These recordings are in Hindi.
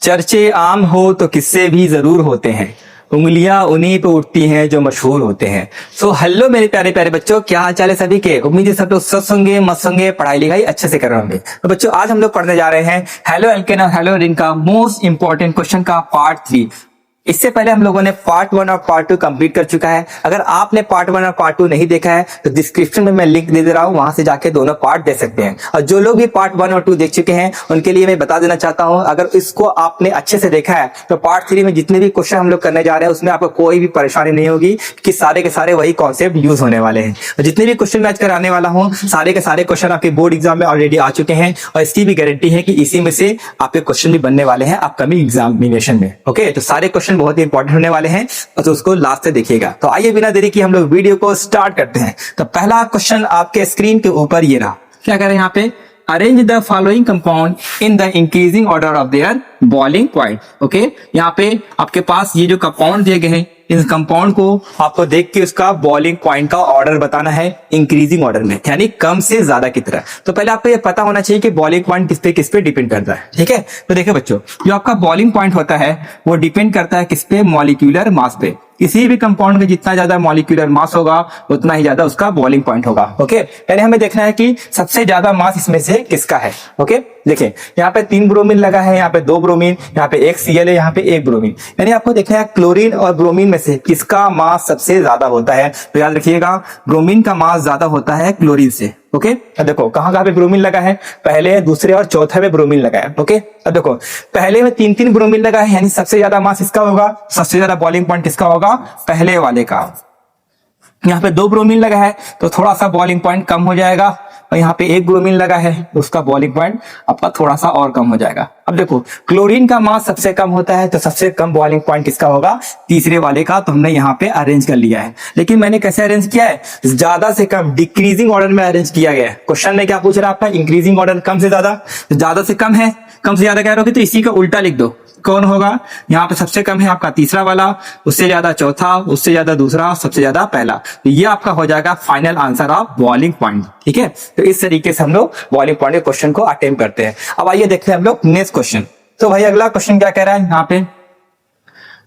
चर्चे आम हो तो किस्से भी जरूर होते हैं, उंगलियां उन्हीं पे उठती हैं जो मशहूर होते हैं। सो हेलो मेरे प्यारे प्यारे बच्चों, क्या हाल चाल है सभी के। उम्मीद है सब लोग स्वस्थ होंगे, मस्त होंगे, पढ़ाई लिखाई अच्छे से कर रहे होंगे। तो बच्चों आज हम लोग पढ़ने जा रहे हैं हेलो एल्केन और हेलो एरिन का मोस्ट इंपॉर्टेंट क्वेश्चन का पार्ट 3। इससे पहले हम लोगों ने पार्ट 1 और पार्ट 2 कंप्लीट कर चुका है। अगर आपने पार्ट 1 और पार्ट 2 नहीं देखा है तो डिस्क्रिप्शन में मैं लिंक दे दे रहा हूं, वहां से जाके दोनों पार्ट देख सकते हैं। और जो लोग भी पार्ट 1 और 2 देख चुके हैं उनके लिए मैं बता देना चाहता हूं, अगर इसको आपने अच्छे से देखा है तो पार्ट 3 में जितने भी क्वेश्चन हम लोग करने जा रहे हैं उसमें आपको कोई भी परेशानी नहीं होगी, कि सारे के सारे वही कॉन्सेप्ट यूज होने वाले हैं। और जितने भी क्वेश्चन मैं आज कराने वाला हूँ सारे के सारे क्वेश्चन आपके बोर्ड एग्जाम में ऑलरेडी आ चुके हैं, और इसकी भी गारंटी है कि इसी में से आपके क्वेश्चन भी बनने वाले हैं अपकमिंग एग्जामिनेशन में। ओके, तो सारे क्वेश्चन बहुत ही इंपॉर्टेंट होने वाले हैं, तो उसको लास्ट से देखिएगा। तो आइए बिना देरी की हम लोग वीडियो को स्टार्ट करते हैं। तो पहला क्वेश्चन आपके स्क्रीन के ऊपर ये रहा। क्या करें यहाँ पे, arrange the following compound in the increasing order of their boiling point. Okay, यहाँ पे आपके पास ये जो कंपाउंड दिए गए हैं, इस कंपाउंड को आपको देख के उसका बॉइलिंग पॉइंट का ऑर्डर बताना है इंक्रीजिंग ऑर्डर में, यानी कम से ज्यादा की तरह। तो पहले आपको ये पता होना चाहिए कि बॉइलिंग पॉइंट किस पे डिपेंड करता है। ठीक है, तो देखिए बच्चों, जो आपका बॉइलिंग पॉइंट होता है वो डिपेंड करता है किस पे, मॉलिक्यूलर मास पे। किसी भी कंपाउंड में जितना ज्यादा मॉलिक्यूलर मास होगा उतना ही ज्यादा उसका बॉइलिंग पॉइंट होगा। ओके, यानी हमें देखना है कि सबसे ज्यादा मास इसमें से किसका है। ओके, देखिए यहाँ पे 3 ब्रोमीन लगा है, यहाँ पे 2 ब्रोमीन, यहाँ पे 1 Cl है, यहाँ पे 1 ब्रोमीन। यानी आपको देखना है क्लोरीन और ब्रोमीन में से किसका मास सबसे ज्यादा होता है। तो याद रखिएगा, ब्रोमीन का मास ज्यादा होता है क्लोरीन से। ओके, अब देखो कहाँ पे ब्रोमीन लगा है, पहले, दूसरे और चौथे में ब्रोमीन लगा है। ओके, अब देखो पहले में 3 ब्रोमीन लगा है, यानी सबसे ज्यादा मास इसका होगा, सबसे ज्यादा बॉइलिंग पॉइंट किसका होगा, पहले वाले का। यहाँ पे 2 ब्रोमीन लगा है तो थोड़ा सा बॉइलिंग पॉइंट कम हो जाएगा, और यहाँ पे 1 ब्रोमीन लगा है तो उसका बॉइलिंग पॉइंट आपका थोड़ा सा और कम हो जाएगा। अब देखो क्लोरीन का मास सबसे कम होता है तो सबसे कम बॉइलिंग पॉइंट किसका होगा, तीसरे वाले का। तो हमने यहाँ पे अरेंज कर लिया है, लेकिन मैंने कैसे अरेंज किया है, ज्यादा से कम डिक्रीजिंग ऑर्डर में अरेंज किया गया है। क्वेश्चन में क्या पूछ रहा है आपका, इंक्रीजिंग ऑर्डर कम से ज्यादा से कम है, कम से ज्यादा कह रहे हो तो इसी का उल्टा लिख दो। कौन होगा, यहाँ पे सबसे कम है आपका तीसरा वाला, उससे ज्यादा चौथा, उससे ज्यादा दूसरा, सबसे ज्यादा पहला। तो ये आपका हो जाएगा final answer of boiling point. ठीक है, तो इस तरीके से हम लोग बॉइलिंग पॉइंट के क्वेश्चन को अटेम्प्ट करते हैं। अब आइए देखते हैं हम लोग नेक्स्ट क्वेश्चन। तो भाई अगला क्वेश्चन क्या कह रहा है यहाँ पे,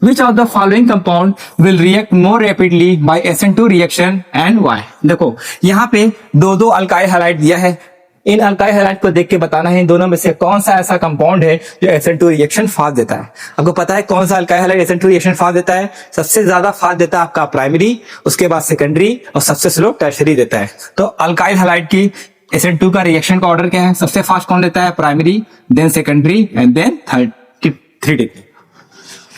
Which of the following compound will react more rapidly by SN2 reaction and why? देखो यहाँ पे दो अल्काइल हैलाइड दिया है, इन अल्काइल हैलाइड को देख के बताना है इन दोनों में से कौन सा ऐसा कंपाउंड है जो SN2 रिएक्शन फास्ट देता है। आपको पता है कौन सा alkyl halide SN2 reaction fast देता है, सबसे ज्यादा फास्ट देता है आपका प्राइमरी, उसके बाद सेकेंडरी, और सबसे स्लो टर्शरी देता है। तो अल्काइल हैलाइड की SN2 का रिएक्शन का ऑर्डर क्या है, सबसे फास्ट कौन देता है, primary, then secondary and then third.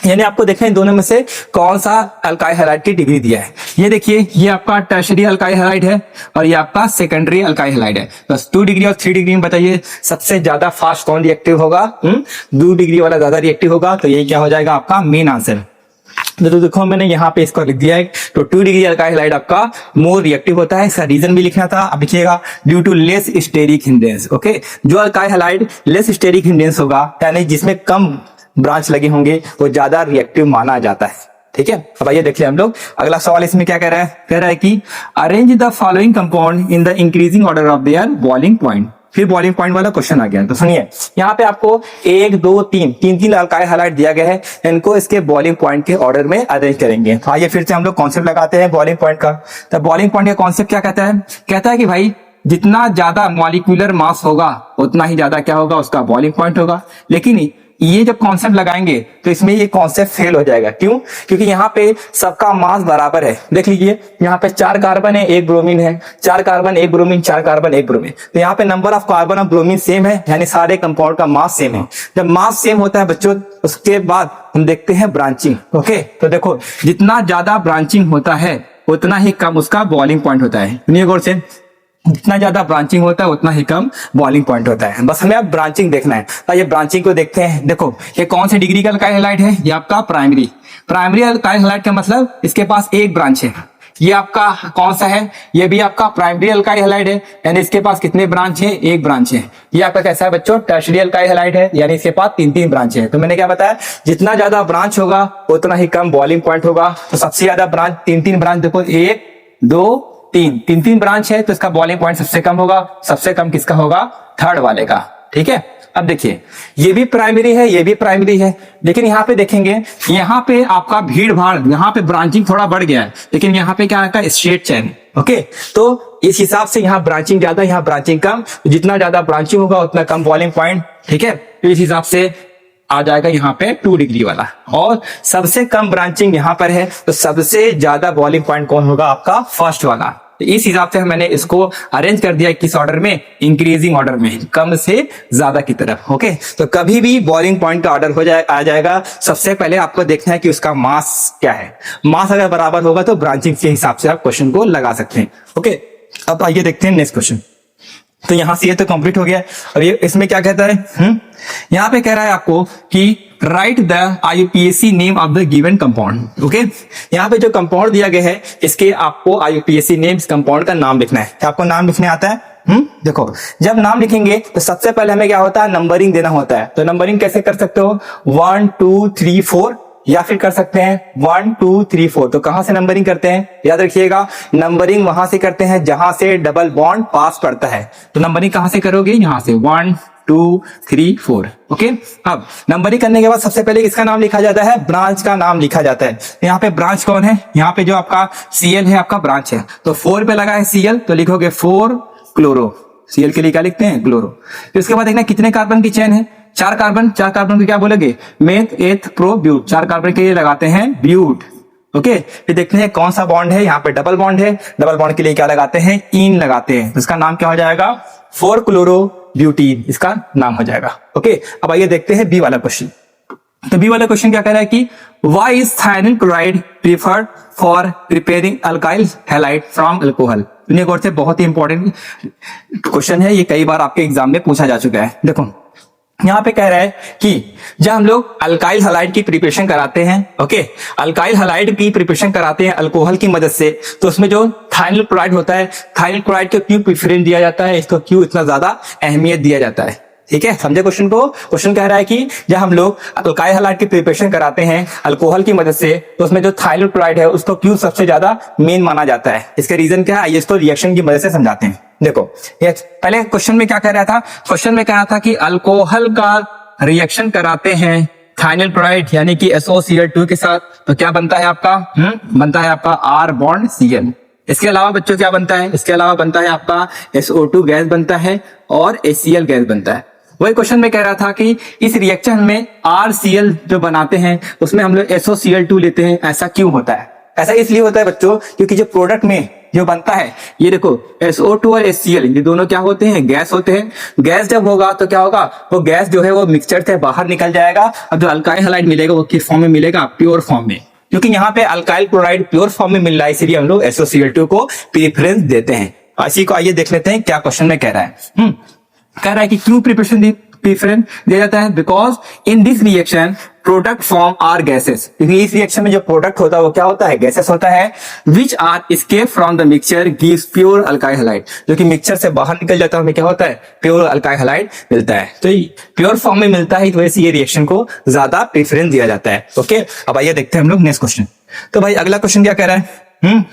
यानी आपको देखना है दोनों में से कौन सा अल्काइल हैलाइड की डिग्री दिया है। ये देखिए, ये आपका टर्शरी अल्काइल हैलाइड है और ये आपका सेकेंडरी अल्काइल हैलाइड है। बस 2 डिग्री और 3 डिग्री में बताइए सबसे ज्यादा फास्ट कौन रिएक्टिव होगा, 2 डिग्री वाला ज्यादा रिएक्टिव होगा। तो ये क्या हो जाएगा आपका मेन आंसर। तो देखो मैंने यहाँ पे इसको लिख दिया है, तो 2 डिग्री अल्काइल हैलाइड आपका मोर रिएक्टिव होता है। इसका रीजन भी लिखना था, अब लिखिएगा due to less steric hindrance. Okay, जो alkyl halide less steric hindrance होगा, यानी जिसमें कम ब्रांच लगे होंगे, वो ज्यादा रिएक्टिव माना जाता है। ठीक है, अब आइए देखिए हम लोग अगला सवाल इसमें क्या कह रहा है, कह रहा है कि arrange the following compound in the increasing order of their boiling point. फिर बॉइलिंग पॉइंट वाला क्वेश्चन आ गया। तो सुनिए, यहाँ पे आपको 1 2 3 अल्काइल हैलाइड दिया गया है, इनको इसके बॉइलिंग पॉइंट के ऑर्डर में अरेंज करेंगे। तो आइए फिर से हम लोग कॉन्सेप्ट लगाते हैं बॉइलिंग पॉइंट का। तो बॉइलिंग पॉइंट का कॉन्सेप्ट क्या कहता है, कहता है कि भाई जितना ज्यादा मॉलिक्यूलर मास होगा उतना ही ज्यादा क्या होगा, उसका बॉइलिंग पॉइंट होगा। लेकिन ये जब कॉन्सेप्ट लगाएंगे तो इसमें ये कॉन्सेप्ट फेल हो जाएगा। क्यों, क्योंकि यहाँ पे सबका मास बराबर है। देख लीजिए, यहाँ पे 4 कार्बन है, 1 ब्रोमीन है, 4 कार्बन 1 ब्रोमीन, 4 कार्बन 1 ब्रोमीन। तो यहाँ पे नंबर ऑफ कार्बन और ब्रोमीन सेम है, यानी सारे कंपाउंड का मास सेम है। जब मास सेम होता है बच्चों, उसके बाद हम देखते हैं ब्रांचिंग। ओके, तो देखो जितना ज्यादा ब्रांचिंग होता है उतना ही कम उसका बॉइलिंग पॉइंट होता है। सुनिए गौर से, जितना ज्यादा ब्रांचिंग होता है उतना ही कम बॉइलिंग पॉइंट होता है। बस हमें अब ब्रांचिंग देखना है। तो ये ब्रांचिंग को देखते हैं। देखो ये कौन से डिग्री का अल्काइल हैलाइड है, ये आपका प्राइमरी अल्काइल हैलाइड का मतलब इसके पास एक ब्रांच है। ये आपका कौन सा है, ये भी आपका प्राइमरी अल्काइल हैलाइड है, यानी इसके पास कितने ब्रांच है, एक ब्रांच है। ये आपका कैसा है बच्चों, टर्शरी अल्काइल हैलाइड है, यानी इसके पास 3 ब्रांच है। तो मैंने क्या बताया, जितना ज्यादा ब्रांच होगा उतना ही कम बॉइलिंग पॉइंट होगा। तो सबसे ज्यादा ब्रांच 3 ब्रांच, देखो 1 2 3 ब्रांच है, तो इसका बॉइलिंग पॉइंट सबसे कम होगा। सबसे कम किसका होगा, थर्ड वाले का। ठीक है, अब देखिए ये भी प्राइमरी है, ये भी प्राइमरी है, लेकिन यहाँ पे देखेंगे, यहाँ पे आपका भीड़ भाड़, यहाँ पे ब्रांचिंग थोड़ा बढ़ गया है, लेकिन यहाँ पे क्या आता है, स्ट्रेट चेन। ओके, तो इस हिसाब से यहाँ ब्रांचिंग ज्यादा, यहाँ ब्रांचिंग कम, जितना ज्यादा ब्रांचिंग होगा उतना कम बॉइलिंग पॉइंट। ठीक है, तो इस हिसाब से आ जाएगा यहाँ पे 2 डिग्री वाला, और सबसे कम ब्रांचिंग यहाँ पर है, तो सबसे ज्यादा बॉइलिंग पॉइंट कौन होगा, आपका फर्स्ट वाला। तो इस हिसाब से मैंने इसको अरेंज कर दिया किस ऑर्डर में, इंक्रीजिंग ऑर्डर में, कम से ज्यादा की तरफ। ओके, तो कभी भी बॉइलिंग पॉइंट का ऑर्डर आ जाएगा, सबसे पहले आपको देखना है कि उसका मास क्या है। मास अगर बराबर होगा तो ब्रांचिंग के हिसाब से आप क्वेश्चन को लगा सकते हैं। ओके, अब आइए देखते हैं नेक्स्ट क्वेश्चन। तो यहां से ये तो कंप्लीट हो गया। अब ये इसमें क्या कहता है, यहां पे कह रहा है आपको कि right the IUPAC name of the given compound. Okay, यहाँ पे जो कंपाउंड दिया गया है, इसके आपको IUPAC नेम, इस कंपाउंड का नाम लिखना है। आपको नाम लिखने आता है? देखो, जब नाम लिखेंगे तो सबसे पहले हमें क्या होता है, नंबरिंग देना होता है। तो नंबरिंग कैसे कर सकते हो, 1 2 3 4, या फिर कर सकते हैं 1 2 3 4। तो कहां से नंबरिंग करते हैं, याद रखिएगा, नंबरिंग वहां से करते हैं जहां से डबल बॉन्ड पास पड़ता है। तो नंबरिंग कहां से करोगे, यहां से 1 2 3 4। ओके, अब नंबरिंग करने के बाद सबसे पहले किसका नाम लिखा जाता है, ब्रांच का नाम लिखा जाता है। यहाँ पे ब्रांच कौन है, यहाँ पे जो आपका Cl है, आपका ब्रांच है। तो 4 पे लगा है Cl, तो लिखोगे 4 क्लोरो। Cl के लिए क्या लिखते हैं, क्लोरो। तो इसके बाद देखना कितने कार्बन की चेन है, 4 कार्बन। 4 कार्बन को क्या बोलेंगे, मेथ एथ प्रो ब्यूट। 4 कार्बन के लिए लगाते हैं ब्यूट। ओके, फिर देखते हैं कौन सा बॉन्ड है, यहाँ पे डबल बॉन्ड है, डबल बॉन्ड के लिए क्या लगाते हैं, इन लगाते हैं। तो इसका नाम क्या हो जाएगा, 4 क्लोरो ब्यूटीन, इसका नाम हो जाएगा। ओके, अब आइए देखते हैं बी वाला क्वेश्चन। तो बी वाला क्वेश्चन क्या कह रहा है कि why is thionyl chloride preferred for preparing alkyl halide from alcohol। दुनिया गौर से बहुत ही इंपॉर्टेंट क्वेश्चन है, ये कई बार आपके एग्जाम में पूछा जा चुका है। देखो यहाँ पे कह रहा है कि जब हम लोग अल्काइल हलाइड की प्रिपरेशन कराते हैं, ओके, अल्काइल हलाइड की प्रिपरेशन कराते हैं अल्कोहल की मदद से, तो उसमें जो थाइनिल क्लोराइड होता है, थाइनिल क्लोराइड को क्यों प्रेफरेंस दिया जाता है, इसको क्यों इतना ज्यादा अहमियत दिया जाता है। ठीक है, समझे क्वेश्चन को। क्वेश्चन कह रहा है कि जब हम लोग अल्काइल हलाइड की प्रिपरेशन कराते हैं अल्कोहल की मदद से, तो उसमें जो थाइनिल क्लोराइड है उसको क्यों सबसे ज्यादा मेन माना जाता है। इसका रीजन क्या है, आइए इसको रिएक्शन की मदद से समझाते हैं। देखो, ये पहले क्वेश्चन में क्या कह रहा था, क्वेश्चन में कह रहा था कि अल्कोहल का रिएक्शन कराते हैं थाइनिल क्लोराइड यानी कि SOCl2 के साथ, तो क्या बनता है आपका, बनता है आपका R बॉन्ड Cl। इसके अलावा बच्चों क्या बनता है, इसके अलावा बनता है आपका SO2 गैस बनता है और HCl गैस बनता है। वही क्वेश्चन में कह रहा था कि इस रिएक्शन में RCl जो बनाते हैं उसमें हम लोग SOCl2 लेते हैं, ऐसा क्यों होता है। ऐसा इसलिए होता है बच्चों, क्योंकि जो प्रोडक्ट में जो बनता है, ये देखो SO2 और HCl, ये दोनों क्या होते हैं, गैस होते हैं। गैस जब होगा तो क्या होगा, वो गैस जो है वो मिक्सचर से बाहर निकल जाएगा, और जो अल्काइल हलाइड मिलेगा वो किस फॉर्म में मिलेगा, प्योर फॉर्म में। क्योंकि यहाँ पे अल्काइल क्लोराइड प्योर फॉर्म में मिल रहा है, इसलिए हम लोग SOCl2 को प्रेफरेंस देते हैं। इसी को आइए देख लेते हैं क्या क्वेश्चन में कह रहा है। कह रहा है कि क्यों प्रिपरेशन प्रेफरेंस दिया जाता है, because in this reaction product form are gases. क्योंकि इस रिएक्शन में जो प्रोडक्ट होता है वो क्या होता है, गैसेस होता है, which are escape from the mixture gives pure alkyl halide. जो कि मिक्सचर से बाहर निकल जाता है, हमें क्या होता है, प्योर अल्काइल हलाइड मिलता है। तो प्योर फॉर्म में मिलता है, इस वजह से ये रिएक्शन को ज्यादा प्रेफरेंस दिया जाता है। ओके, अब आइए देखते हैं हम लोग नेक्स्ट क्वेश्चन। तो भाई अगला क्वेश्चन क्या कह रहा है,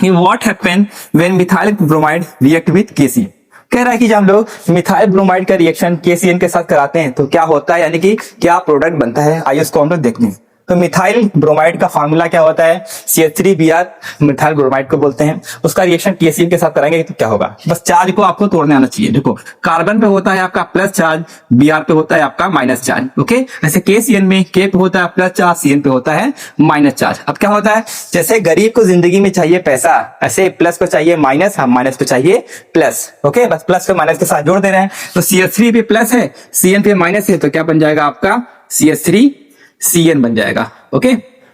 what happen when methyl bromide react with KCl। कह रहा है कि जब हम लोग मिथाइल ब्रोमाइड का रिएक्शन KCl के साथ कराते हैं तो क्या होता है, यानी कि क्या प्रोडक्ट बनता है, आइए उसको हम लोग देखते हैं। तो मिथाइल ब्रोमाइड का फार्मूला क्या होता है, CH3Br मिथाइल ब्रोमाइड को बोलते हैं। उसका रिएक्शन KCl के साथ कराएंगे तो क्या होगा, बस चार्ज को आपको तोड़ने आना चाहिए। देखो, कार्बन पे होता है आपका प्लस चार्ज, Br पे होता है आपका माइनस चार्ज। ओके, ऐसे KCl में K पे होता है प्लस चार्ज, Cl पे होता है माइनस चार्ज। अब क्या होता है, जैसे गरीब को जिंदगी में चाहिए पैसा, ऐसे प्लस को चाहिए माइनस, हम माइनस को चाहिए प्लस। ओके, बस प्लस को माइनस के साथ जोड़ दे रहे हैं। तो CH3 पे प्लस है, Cl पे माइनस है, तो क्या बन जाएगा आपका CH3Cn बन जाएगा। ओके,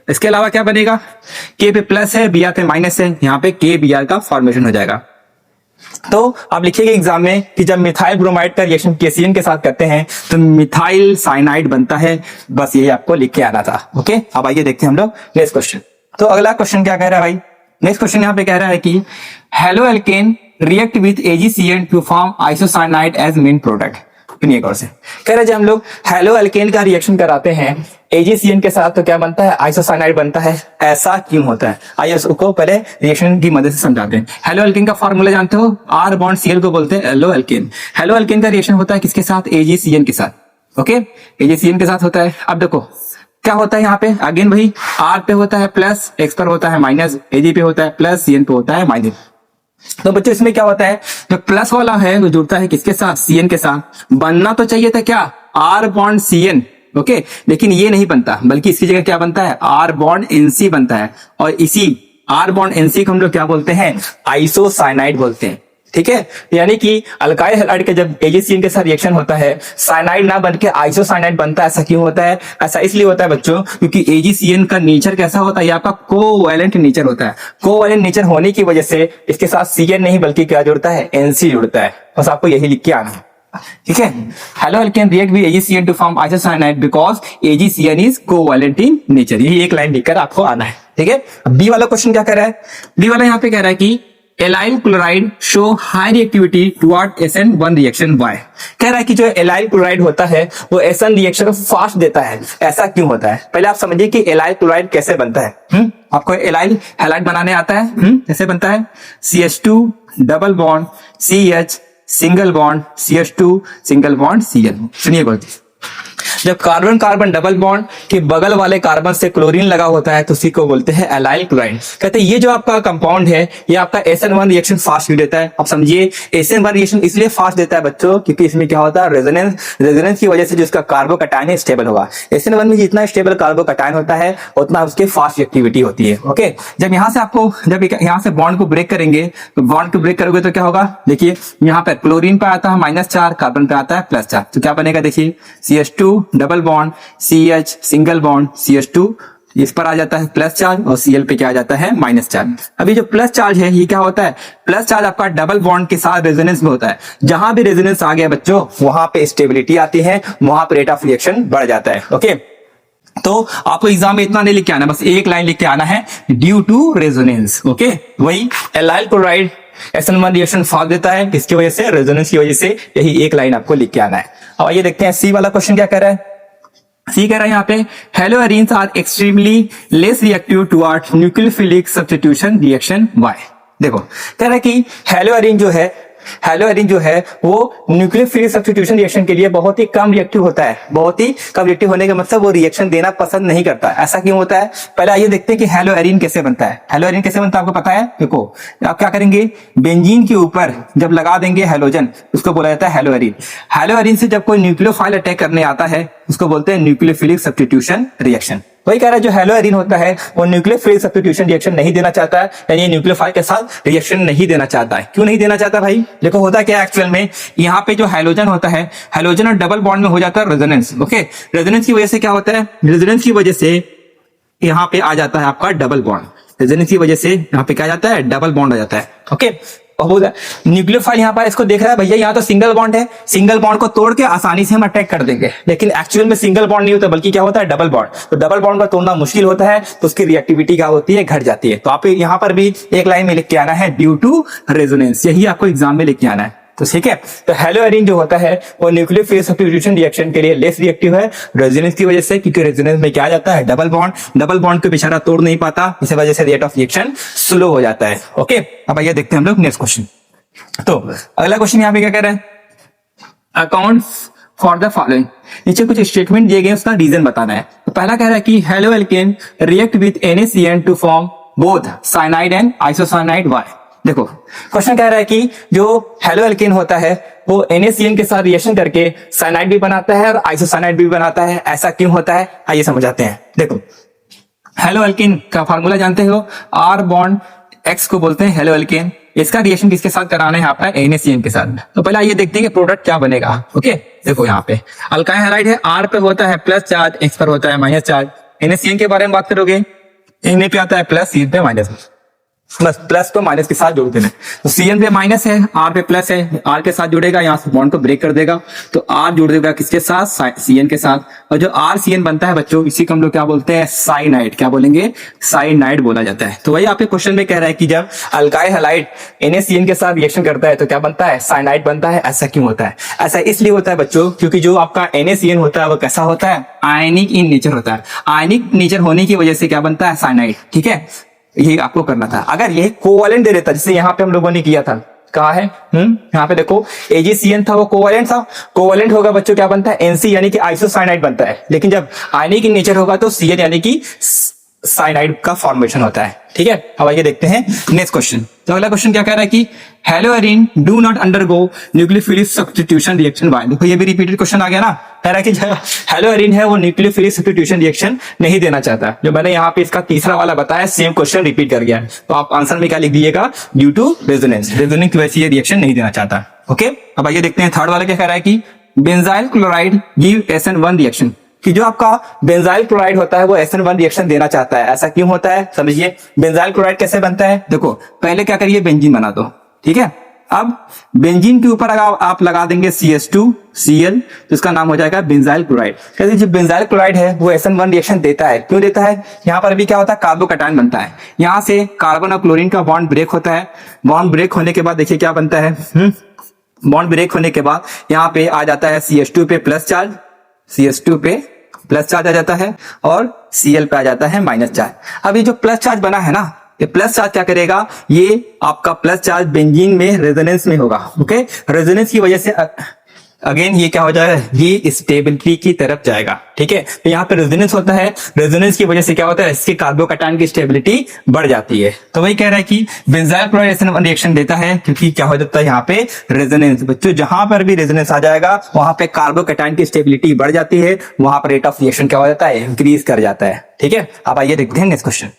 इसके अलावा क्या बनेगा, K पे प्लस है, Br पे माइनस है, यहाँ पे KBr का फॉर्मेशन हो जाएगा। तो आप लिखिएगा एग्जाम में कि जब मिथाइल ब्रोमाइड का रिएक्शन KCl के साथ करते हैं तो मिथाइल साइनाइड बनता है। बस यही आपको लिख के आना था। ओके, अब आइए देखते हैं हम लोग नेक्स्ट क्वेश्चन। तो अगला क्वेश्चन क्या कह रहा है भाई, नेक्स्ट क्वेश्चन यहाँ पे कह रहा है कि haloalkane react with AgCl to form isocyanide as main product. सुनिए गौर से। कह रहे जब हम लोग हेलो एल्केन का रिएक्शन कराते हैं AgCN के साथ तो क्या बनता है, आइसोसाइनाइड बनता है। ऐसा क्यों होता है, आइए उसको पहले रिएक्शन की मदद से समझाते हैं। हेलो एल्केन का फॉर्मूला जानते हो, R बॉन्ड Cl को बोलते हैं हेलो एल्केन। हेलो एल्केन का रिएक्शन होता है किसके साथ, AgCN के साथ। ओके, AgCN के साथ होता है। अब देखो क्या होता है यहाँ पे, अगेन वही R पे होता है प्लस, X पर होता है माइनस, Ag पे होता है प्लस, Cn पे होता है माइनस। तो बच्चों इसमें क्या होता है, जो प्लस वाला है वो जुड़ता है किसके साथ, Cn के साथ। बनना तो चाहिए था क्या, R बॉन्ड Cn, ओके, लेकिन ये नहीं बनता, बल्कि इसकी जगह क्या बनता है, R बॉन्ड Nc बनता है। और इसी R बॉन्ड Nc को हम लोग क्या बोलते हैं, आइसोसाइनाइड बोलते हैं। ठीक है, यानी कि अल्काइल हैलाइड के जब AgCN के साथ रिएक्शन होता है, साइनाइड ना बनके आइसोसाइनाइड बनता है। ऐसा क्यों होता है, ऐसा इसलिए होता है बच्चों क्योंकि AgCN का नेचर कैसा होता है, ये आपका कोवैलेंट नेचर होता है। कोवैलेंट नेचर होने की वजह से इसके साथ Cn नहीं बल्कि क्या जुड़ता है, Nc जुड़ता है। बस आपको यही लिख के आना है, ठीक है। Haloalkane react with AgCN to form isocyanide because AgCN is covalent in nature. यही एक लाइन लिखकर आपको आना है, ठीक है। बी वाला क्वेश्चन क्या कह रहा है, बी वाला यहाँ पे कह रहा है कि allyl chloride show high reactivity toward SN1 reaction why. कह रहा है कि जो एलाइल क्लोराइड होता है वो SN रिएक्शन को फास्ट देता है। ऐसा क्यों होता है, पहले आप समझिए कि एलाइल क्लोराइड कैसे बनता है। आपको एलाइल हैलाइड बनाने आता है, कैसे बनता है, CH2 double bond CH single bond CH2 single bond Cl। सुनिए बोलते, जब कार्बन कार्बन डबल बॉन्ड के बगल वाले कार्बन से क्लोरीन लगा होता है तो उसी को बोलते हैं एलाइल क्लोराइड। कहते हैं ये जो आपका कंपाउंड है ये आपका SN1 रिएक्शन फास्ट क्यों देता है। आप समझिए SN1 रिएक्शन इसलिए फास्ट देता है बच्चों क्योंकि इसमें क्या होता है, रेजोनेंस की वजह से जो इसका कार्बोकैटायन है स्टेबल होगा। SN1 में जितना स्टेबल कार्बोकैटायन होता है उतना उसके फास्ट एक्टिविटी होती है। ओके, जब यहाँ से आपको जब यहाँ से बॉन्ड को ब्रेक करेंगे तो बॉन्ड को ब्रेक करोगे तो क्या होगा, देखिए यहाँ पे क्लोरीन पे आता है -4, कार्बन पे आता है +4, तो क्या बनेगा, देखिए CH2 double bond CH single bond CH2 इस पर आ जाता है प्लस चार्ज और Cl पे क्या आ जाता है, माइनस चार्ज। अभी जो प्लस चार्ज है ये क्या होता है, प्लस चार्ज आपका डबल बॉन्ड के साथ रेजोनेंस में होता है। जहां भी रेजोनेंस आ गया बच्चों वहां पे स्टेबिलिटी आती है, वहां पे रेट ऑफ रिएक्शन बढ़ जाता है। ओके, तो आपको एग्जाम में इतना नहीं लिख के आना, बस एक लाइन लिख के आना है, ड्यू टू रेजोनेंस। ओके, वही allyl chloride SN1 reaction fast देता है, किसकी वजह से, रेजोनेंस की वजह से। यही एक लाइन आपको लिख के आना है। अब आइए देखते हैं सी वाला क्वेश्चन क्या कह रहा है। सी कह रहा है यहाँ पे haloarenes are extremely less reactive toward nucleophilic substitution reaction why. देखो कह रहा है कि हेलो एरीन जो है वो न्यूक्लियोफिलिक सब्स्टिट्यूशन रिएक्शन के लिए बहुत ही कम रिएक्टिव होता है। बहुत ही कम रिएक्टिव होने का मतलब वो रिएक्शन देना पसंद नहीं करता। ऐसा क्यों होता है, पहले आइए देखते हैं कि हेलो एरीन कैसे बनता है। हेलो एरीन कैसे बनता है आपको पता है, देखो आप क्या करेंगे, बेंजीन के ऊपर जब लगा देंगे हेलोजन उसको बोला जाता है हेलो एरीन। हेलो एरीन से जब कोई न्यूक्लियोफाइल अटैक करने आता है उसको बोलते हैं न्यूक्लियोफिलिक सब्स्टिट्यूशन रिएक्शन। वही कह रहा है जो हेलो एरीन होता है वो न्यूक्लियोफिलिक सब्स्टिट्यूशन रिएक्शन नहीं देना चाहता है, यानी न्यूक्लियोफाइल के साथ रिएक्शन नहीं देना चाहता है। क्यों नहीं देना चाहता भाई, देखो होता क्या है एक्चुअल में, यहाँ पे जो हाइड्रोजन होता है, हाइड्रोजन और डबल बॉन्ड में हो जाता है रेजोनेंस। ओके, रेजोनेंस की वजह से क्या होता है, रेजोनेंस की वजह से यहाँ पे आ जाता है आपका डबल बॉन्ड। रेजोनेंस की वजह से यहाँ पे क्या आ जाता है, डबल बॉन्ड आ जाता है। ओके, न्यूक्लियोफाइल यहाँ पर इसको देख रहा है, भैया यहाँ तो सिंगल बॉन्ड है, सिंगल बॉन्ड को तोड़ के आसानी से हम अटैक कर देंगे, लेकिन एक्चुअल में सिंगल बॉन्ड नहीं होता बल्कि क्या होता है, डबल बॉन्ड। तो डबल बॉन्ड को तोड़ना मुश्किल होता है तो उसकी रिएक्टिविटी क्या होती है, घट जाती है। तो आप यहाँ पर भी एक लाइन में लिख के आना है, ड्यू टू रेजोनेंस। यही आपको एग्जाम में लिख के आना है। तो ठीक है, तो हेलो एरीन जो होता है वो न्यूक्लियोफिलिक सब्स्टिट्यूशन रिएक्शन के लिए लेस रिएक्टिव है रेजोनेंस की वजह से, क्योंकि रेजोनेंस में क्या आ जाता है, डबल बॉन्ड को बेचारा तोड़ नहीं पाता, इस वजह से रेट ऑफ रिएक्शन स्लो हो जाता है। ओके, अब आइए देखते हैं हम लोग नेक्स्ट क्वेश्चन। तो अगला क्वेश्चन यहाँ पे क्या कह रहा है, अकाउंट फॉर द फॉलोइंग। नीचे कुछ स्टेटमेंट दिए गए उसका रीजन बताना है। तो पहला कह रहा है कि haloalkane react with NaCN to form both cyanide and isocyanide why. देखो क्वेश्चन कह रहा है कि जो हेलो एल्केन होता है वो NaCN के साथ रिएक्शन करके साइनाइड भी बनाता है और आइसोसाइनाइड भी बनाता है। ऐसा क्यों होता है, आइए समझाते हैं। देखो हेलो एल्केन का फार्मूला जानते हो, R बॉन्ड X को बोलते हैं हेलो एल्केन। इसका रिएक्शन किसके साथ कराना है आपका, NaCN के साथ। तो पहले आइए देखते हैं कि प्रोडक्ट क्या बनेगा। ओके, देखो यहाँ पे अल्काइल हैलाइड है, R पे होता है प्लस चार्ज, X पर होता है माइनस चार्ज। NaCN के बारे में बात करोगे, Na पे आता है प्लस, C पे माइनस। बस प्लस को माइनस के साथ जोड़ देना है। तो Cn पे माइनस है, R पे प्लस है, R के साथ जुड़ेगा, यहाँ से बॉन्ड को ब्रेक कर देगा, तो R जुड़ देगा किसके साथ, Cn के साथ। और जो RCN बनता है बच्चों, इसी को हम लोग क्या बोलते हैं, साइनाइड। क्या बोलेंगे, साइनाइड बोला जाता है। तो वही आपके क्वेश्चन में कह रहा है कि जब अल्काइल हैलाइड NaCN के साथ रिएक्शन करता है तो क्या बनता है, साइनाइड बनता है। ऐसा क्यों होता है? ऐसा इसलिए होता है बच्चों, क्योंकि जो आपका NaCN होता है वो कैसा होता है, आयनिक इन नेचर होता है। आयनिक नेचर होने की वजह से क्या बनता है, साइनाइड। ठीक है, ये आपको करना था। अगर ये कोवैलेंट दे देता, जैसे यहाँ पे हम लोगों ने किया था, कहा है यहाँ पे देखो AgCN था, वो कोवैलेंट था। कोवैलेंट होगा बच्चों क्या बनता है, NC यानी कि आइसोसाइनाइड बनता है। लेकिन जब आयनिक इन नेचर होगा तो CN यानी कि साइनाइड का फॉर्मेशन होता है। ठीक है, अब आइए देखते हैं नेक्स्ट क्वेश्चन। तो अगला क्वेश्चन क्या कह रहा है कि haloarene do not undergo nucleophilic substitution reaction by. देखो ये भी रिपीटेड क्वेश्चन आ गया ना, कह रहा है कि हेलोएरिन है वो न्यूक्लियोफिलिक सब्स्टिट्यूशन रिएक्शन नहीं देना चाहता। जो मैंने यहाँ पे इसका तीसरा वाला बताया, सेम क्वेश्चन रिपीट कर गया। तो आप आंसर में क्या लिख दीजिएगा, ड्यू टू रेजोनेंस, रेजोनेंस की वजह से ये रिएक्शन नहीं देना चाहता। ओके, अब आइए देखते हैं थर्ड वाला क्या कह रहा है कि benzyl chloride give SN1 reaction. कि जो आपका बेंजाइल क्लोराइड होता है वो SN1 रिएक्शन देना चाहता है। ऐसा क्यों होता है, समझिए। बेंजाइल क्लोराइड कैसे बनता है, देखो पहले क्या करिए, बेंजीन बना दो। ठीक है, अब बेंजीन के ऊपर अगर आप लगा देंगे CH2Cl तो इसका नाम हो जाएगा बेंजाइल क्लोराइड। कहते जो बेंजाइल क्लोराइड है वो SN1 रिएक्शन देता है। क्यों देता है, यहाँ पर भी क्या होता है, कार्बोकैटायन बनता है। यहाँ से कार्बन और क्लोरीन का बॉन्ड ब्रेक होता है। बॉन्ड ब्रेक होने के बाद देखिए क्या बनता है, बॉन्ड ब्रेक होने के बाद यहाँ पे आ जाता है CH2 पे प्लस चार्ज, CH2 पे प्लस चार्ज आ जाता है, और Cl पे आ जाता है माइनस चार्ज। अब ये जो प्लस चार्ज बना है ना, ये प्लस चार्ज क्या करेगा, ये आपका प्लस चार्ज बेंजीन में रेजोनेंस में होगा। ओके, रेजोनेंस की वजह से अगेन ये क्या हो जाएगा, ये स्टेबिलिटी की तरफ जाएगा। ठीक है, तो यहाँ पे रेजोनेंस होता है, रेजोनेंस की वजह से क्या होता है, इसके कार्बोकैटायन की स्टेबिलिटी बढ़ जाती है। तो वही कह रहा है कि बेंजाइल क्लोराइड SN1 रिएक्शन देता है क्योंकि क्या हो जाता है यहाँ पे रेजोनेंस। बच्चों जहां पर भी रेजोनेंस आ जाएगा वहां पे कार्बोकैटायन की स्टेबिलिटी बढ़ जाती है, वहां पर रेट ऑफ रिएक्शन क्या हो जाता है, इंक्रीज कर जाता है। ठीक है, अब आइए देखते हैं नेक्स्ट क्वेश्चन।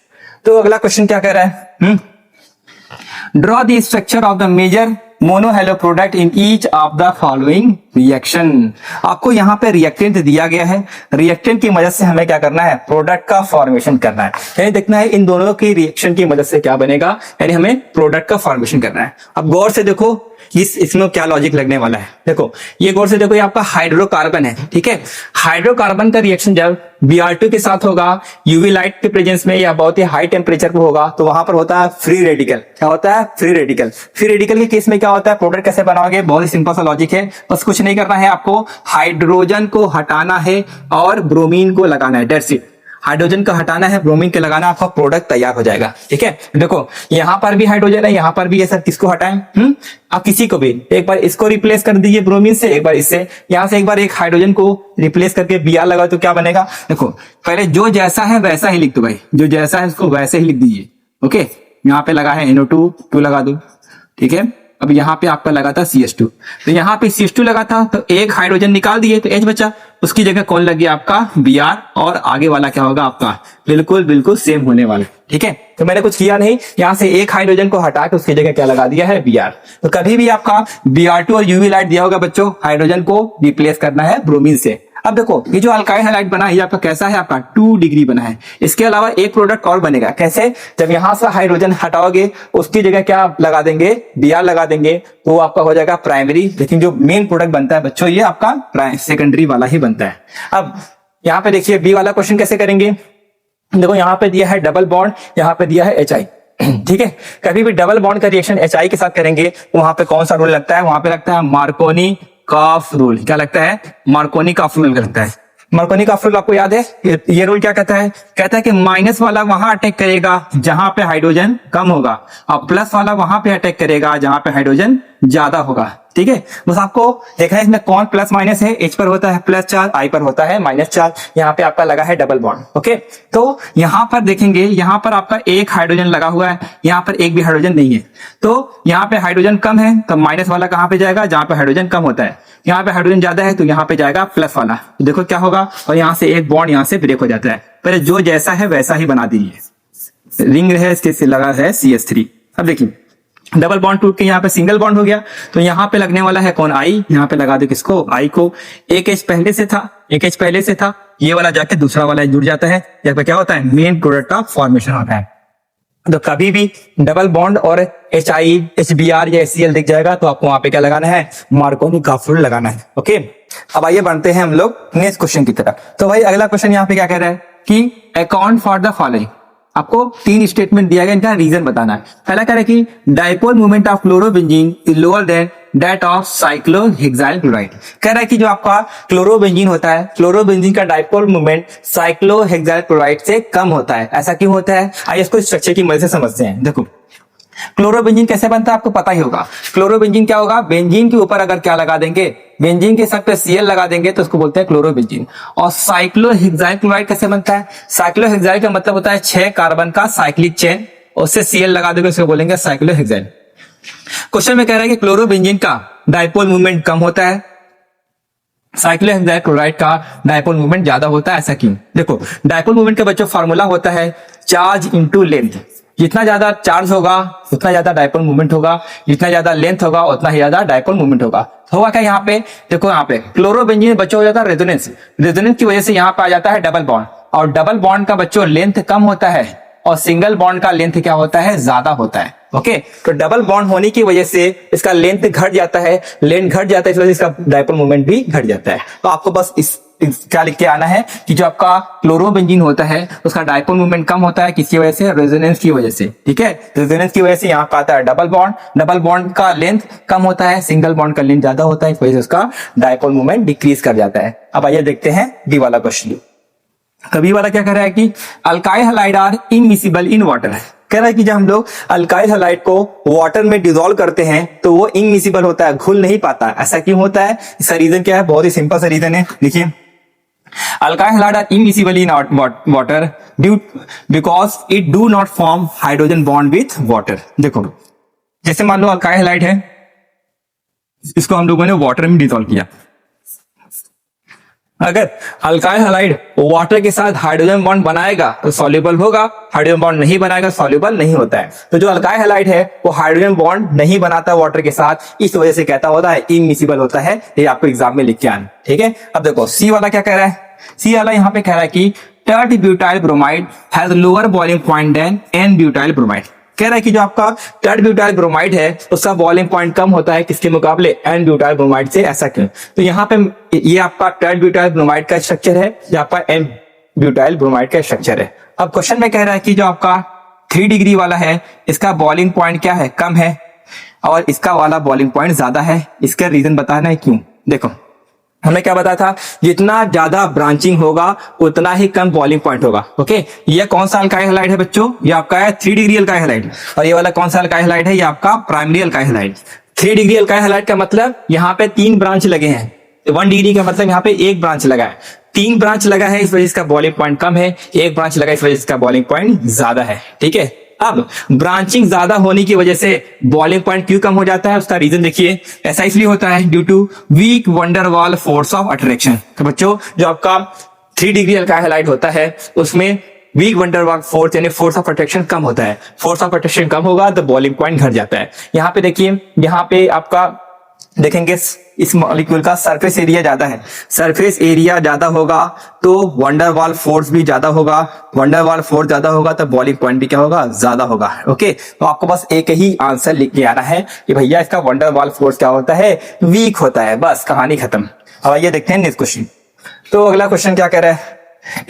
तो अगला क्वेश्चन क्या कह रहा है, draw the structure of the major monohalo product in each of the following reaction. आपको यहाँ पे रिएक्टेंट दिया गया है, रिएक्टेंट की मदद से हमें क्या करना है, प्रोडक्ट का फॉर्मेशन करना है। यानी देखना है इन दोनों की रिएक्शन की मदद से क्या बनेगा, यानी हमें प्रोडक्ट का फॉर्मेशन करना है। अब गौर से देखो इसमें क्या लॉजिक लगने वाला है। देखो ये गौर से देखो, ये आपका हाइड्रोकार्बन है। ठीक है, हाइड्रोकार्बन का रिएक्शन जब Br2 के साथ होगा यूवी लाइट के प्रेजेंस में या बहुत ही हाई टेम्परेचर पे होगा तो वहां पर होता है फ्री रेडिकल। क्या होता है, फ्री रेडिकल। फ्री रेडिकल के केस में क्या होता है, प्रोडक्ट कैसे बनाओगे, बहुत ही सिंपल सा लॉजिक है। बस कुछ नहीं करना है, आपको हाइड्रोजन को हटाना है और ब्रोमीन को लगाना है, दैट्स इट। हाइड्रोजन का हटाना है, ब्रोमीन के लगाना, आपका प्रोडक्ट तैयार हो जाएगा। ठीक है, देखो यहां पर भी हाइड्रोजन है, यहां पर भी है सर, किसको हटाएं, आप किसी को भी एक बार इसको रिप्लेस कर दीजिए ब्रोमीन से, एक बार इससे, यहां से एक बार एक हाइड्रोजन को रिप्लेस करके Br लगा तो क्या बनेगा। देखो पहले जो जैसा है वैसा ही लिख दो भाई, जो जैसा है उसको वैसे ही लिख दीजिए। ओके, यहाँ पे लगा है NO2 लगा दो। ठीक है, अब यहाँ पे आपका लगा था CH2, तो यहाँ पे CH2 लगा था तो एक हाइड्रोजन निकाल दिए तो H बचा, उसकी जगह कौन लग गया आपका Br, और आगे वाला क्या होगा आपका, बिल्कुल सेम होने वाला। ठीक है, तो मैंने कुछ किया नहीं, यहाँ से एक हाइड्रोजन को हटा के उसकी जगह क्या लगा दिया है, Br। तो कभी भी आपका Br2 और यूवी लाइट दिया होगा बच्चों, हाइड्रोजन को रिप्लेस करना है ब्रोमीन से। अब देखो ये जो अल्काइल हैलाइड बना है ये आपका कैसा है, आपका 2 डिग्री बना है। इसके अलावा एक प्रोडक्ट और बनेगा, कैसे, जब यहां से हाइड्रोजन हटाओगे उसकी जगह क्या लगा देंगे, Br लगा देंगे, तो आपका हो जाएगा प्राइमरी। लेकिन जो मेन प्रोडक्ट बनता है बच्चों ये आपका सेकेंडरी वाला ही बनता है। अब यहाँ पे देखिए बी वाला क्वेश्चन कैसे करेंगे। देखो यहाँ पे दिया है डबल बॉन्ड, यहाँ पे दिया है HI। ठीक है, कभी भी डबल बॉन्ड का रिएक्शन HI के साथ करेंगे वहां पे कौन सा रूल लगता है, वहां पे लगता है मार्कोनी कॉफ रूल। क्या लगता है, मार्कोनी कॉफ रूल लगता है। मार्कोनी कॉफ रूल आपको याद है, ये रूल क्या कहता है, कहता है कि माइनस वाला वहां अटैक करेगा जहां पे हाइड्रोजन कम होगा और प्लस वाला वहां पे अटैक करेगा जहां पे हाइड्रोजन ज्यादा होगा। ठीक है, बस आपको देखना है इसमें कौन प्लस माइनस है, H पर होता है प्लस चार्ज, I पर होता है माइनस चार्ज, यहाँ पे आपका लगा है डबल बॉन्ड। ओके, तो यहाँ पर देखेंगे यहाँ पर आपका एक हाइड्रोजन लगा हुआ है, यहाँ पर एक भी हाइड्रोजन नहीं है, तो यहाँ पे हाइड्रोजन कम है तो माइनस वाला कहाँ पे जाएगा, जहां पे हाइड्रोजन कम होता है। यहाँ पे हाइड्रोजन ज्यादा है तो यहाँ पे जाएगा प्लस वाला, तो देखो क्या होगा, और यहाँ से एक बॉन्ड यहाँ से ब्रेक हो जाता है। पहले जो जैसा है वैसा ही बना दीजिए, रिंग है इसके लगा है CH3। अब देखिए डबल बॉन्ड टूट के यहाँ पे सिंगल बॉन्ड हो गया, तो यहाँ पे लगने वाला है कौन, I। यहाँ पे लगा दो किसको, I को। एक H पहले से था, एक H पहले से था, ये वाला जाके दूसरा वाला जुड़ जाता है, यहाँ पे क्या होता है, मेन प्रोडक्ट का फॉर्मेशन होता है। तो कभी भी डबल बॉन्ड और HI HBr या HCl दिख जाएगा तो आपको वहां पे क्या लगाना है, मार्कोनी काफुल लगाना है। ओके, अब आइए बढ़ते हैं हम लोग नेक्स्ट क्वेश्चन की तरफ। तो भाई अगला क्वेश्चन यहाँ पे क्या कह रहा है कि अकाउंट फॉर द फॉलोइंग, आपको 3 स्टेटमेंट दिया गया, इनका रीजन बताना है। पहला कह रहा है कि dipole movement of chlorobenzene is lower than that of cyclohexyl chloride. कह रहा है कि जो आपका क्लोरोबेंजीन होता है, क्लोरोबेंजीन का डाइपोल मूवमेंट साइक्लोहेक्साइल क्लोराइड से कम होता है। ऐसा क्यों होता है, आइए इसको स्ट्रक्चर की मदद से समझते हैं। देखो क्लोरोबेंजीन कैसे बनता है आपको पता ही होगा। क्लोरोबेंजीन क्या होगा, बेंजीन के ऊपर अगर क्या लगा देंगे, बेंजीन के साथ पे Cl लगा देंगे तो उसको बोलते हैं क्लोरोबेंजीन। और साइक्लोहेक्साइल क्लोराइड कैसे बनता है, साइक्लोहेक्साइल का मतलब होता है 6 कार्बन का साइक्लिक चेन, उससे Cl लगा देंगे उसको बोलेंगे साइक्लोहेक्साइल। क्वेश्चन में कह रहा है कि क्लोरोबेंजीन का डाइपोल मूवमेंट कम होता है, साइक्लोहेक्साइल क्लोराइड का डाइपोल मूवमेंट ज्यादा होता है। ऐसा क्यों, देखो डाइपोल मूवमेंट का बच्चों फार्मूला होता है चार्ज इनटू लेंथ। जितना ज्यादा चार्ज होगा उतना ज्यादा डाइपोल मूवमेंट होगा, जितना ज्यादा लेंथ होगा उतना ही ज्यादा डाइपोल मूवमेंट होगा। होगा क्या यहाँ पे, देखो यहाँ पे क्लोरोबेंजीन बच्चों हो जाता है रेजोनेंस, रेजोनेंस की वजह से यहाँ पे आ जाता है डबल बॉन्ड, और डबल बॉन्ड का बच्चों लेंथ कम होता है और सिंगल बॉन्ड का लेंथ क्या होता है, ज्यादा होता है। ओके, तो डबल बॉन्ड होने की वजह से इसका लेंथ घट जाता है, लेंथ घट जाता है, इस वजह से इसका डाइपोल मूवमेंट भी घट जाता है। तो आपको बस इस क्या लिख के आना है कि जो आपका क्लोरोबेंजीन होता है उसका डाइपोल मूवमेंट कम होता है, किसकी वजह से, रेजोनेंस की वजह से। ठीक है, रेजोनेंस की वजह से यहाँ पे आता है डबल बॉन्ड, डबल बॉन्ड का लेंथ कम होता है, सिंगल बॉन्ड का लेंथ ज्यादा होता है, इस वजह से उसका डाइपोल मूवमेंट डिक्रीज कर जाता है। अब आइए देखते हैं बी वाला क्वेश्चन। बी वाला क्या कह रहा है कि alkyl halide are immiscible in water. कह रहा है कि जब हम लोग अल्काइल हैलाइड को वाटर में डिसॉल्व करते हैं तो वो इमिसिबल होता है, घुल नहीं पाता। ऐसा क्यों होता है, इसका रीजन क्या है, बहुत ही सिंपल सा रीजन है। देखिए alkyl halide are immiscible in water due because it do not form hydrogen bond with water। देखो जैसे मान लो अल्काइल हैलाइड है, इसको हम लोगों ने वाटर में डिसॉल्व किया, अगर अल्काइल हैलाइड वाटर के साथ हाइड्रोजन बॉन्ड बनाएगा तो सॉल्युबल होगा, हाइड्रोजन बॉन्ड नहीं बनाएगा सॉल्युबल नहीं होता है। तो जो अल्काइल हैलाइड है वो हाइड्रोजन बॉन्ड नहीं बनाता वाटर के साथ, इस वजह से कहता होता है इमिसिबल होता है। ये आपको एग्जाम में लिख के आना, ठीक है। अब देखो सी वाला क्या कह रहा है, सी वाला यहाँ पे कह रहा है कि tert butyl bromide has lower boiling point than n butyl bromide. कह रहा है कि जो आपका टर्ट ब्यूटाइल ब्रोमाइड है उसका बॉइलिंग पॉइंट कम होता है किसके मुकाबले, एन ब्यूटाइल ब्रोमाइड से। ऐसा क्यों, तो यहाँ पे ये आपका टर्ट ब्यूटाइल ब्रोमाइड का स्ट्रक्चर है, ये आपका एन ब्यूटाइल ब्रोमाइड का स्ट्रक्चर है। अब क्वेश्चन में कह रहा है कि जो आपका 3 डिग्री वाला है इसका बॉइलिंग पॉइंट क्या है, कम है, और इसका वाला बॉइलिंग पॉइंट ज्यादा है। इसका रीजन बताना है क्यों। देखो हमने क्या बताया था, जितना ज्यादा ब्रांचिंग होगा उतना ही कम बॉइलिंग पॉइंट होगा। ओके, ये कौन सा अल्काइल हैलाइड है बच्चों, ये आपका है 3 डिग्री अल्काइल हैलाइड, और ये वाला कौन सा अल्काइल हैलाइड है, ये आपका primary alkyl halide. 3 degree alkyl halide का मतलब यहाँ पे 3 ब्रांच लगे हैं, 1 डिग्री का मतलब यहाँ पे 1 ब्रांच लगा है, 3 ब्रांच लगा है इस वजह से इसका बॉइलिंग पॉइंट कम है, 1 ब्रांच लगा इस वजह से इसका बॉइलिंग पॉइंट ज्यादा है। ठीक है, अब ब्रांचिंग ज्यादा होने की वजह से बॉइलिंग पॉइंट क्यों कम हो जाता है, उसका रीजन देखिए। ऐसा इसलिए होता है due to weak van der waals force of attraction. तो बच्चों जो आपका 3 डिग्री अल्काइल हैलाइड होता है उसमें वीक वंडरवाल फोर्स यानी फोर्स ऑफ अट्रैक्शन कम होता है, फोर्स ऑफ अट्रैक्शन कम होगा तो बॉइलिंग पॉइंट घट जाता है। यहाँ पे देखिए, यहाँ पे आपका देखेंगे इस मॉलिक्यूल का सरफेस एरिया ज्यादा है, सरफेस एरिया ज्यादा होगा तो वंडरवाल फोर्स भी ज्यादा होगा, वंडरवाल फोर्स ज्यादा होगा तो बॉइलिंग पॉइंट भी क्या होगा, ज्यादा होगा। ओके, तो आपको बस एक ही आंसर लिख के आना है कि भैया इसका वंडरवाल फोर्स क्या होता है, वीक होता है, बस कहानी खत्म। अब आइए देखते हैं नेक्स्ट क्वेश्चन। तो अगला क्वेश्चन क्या कह रहा है,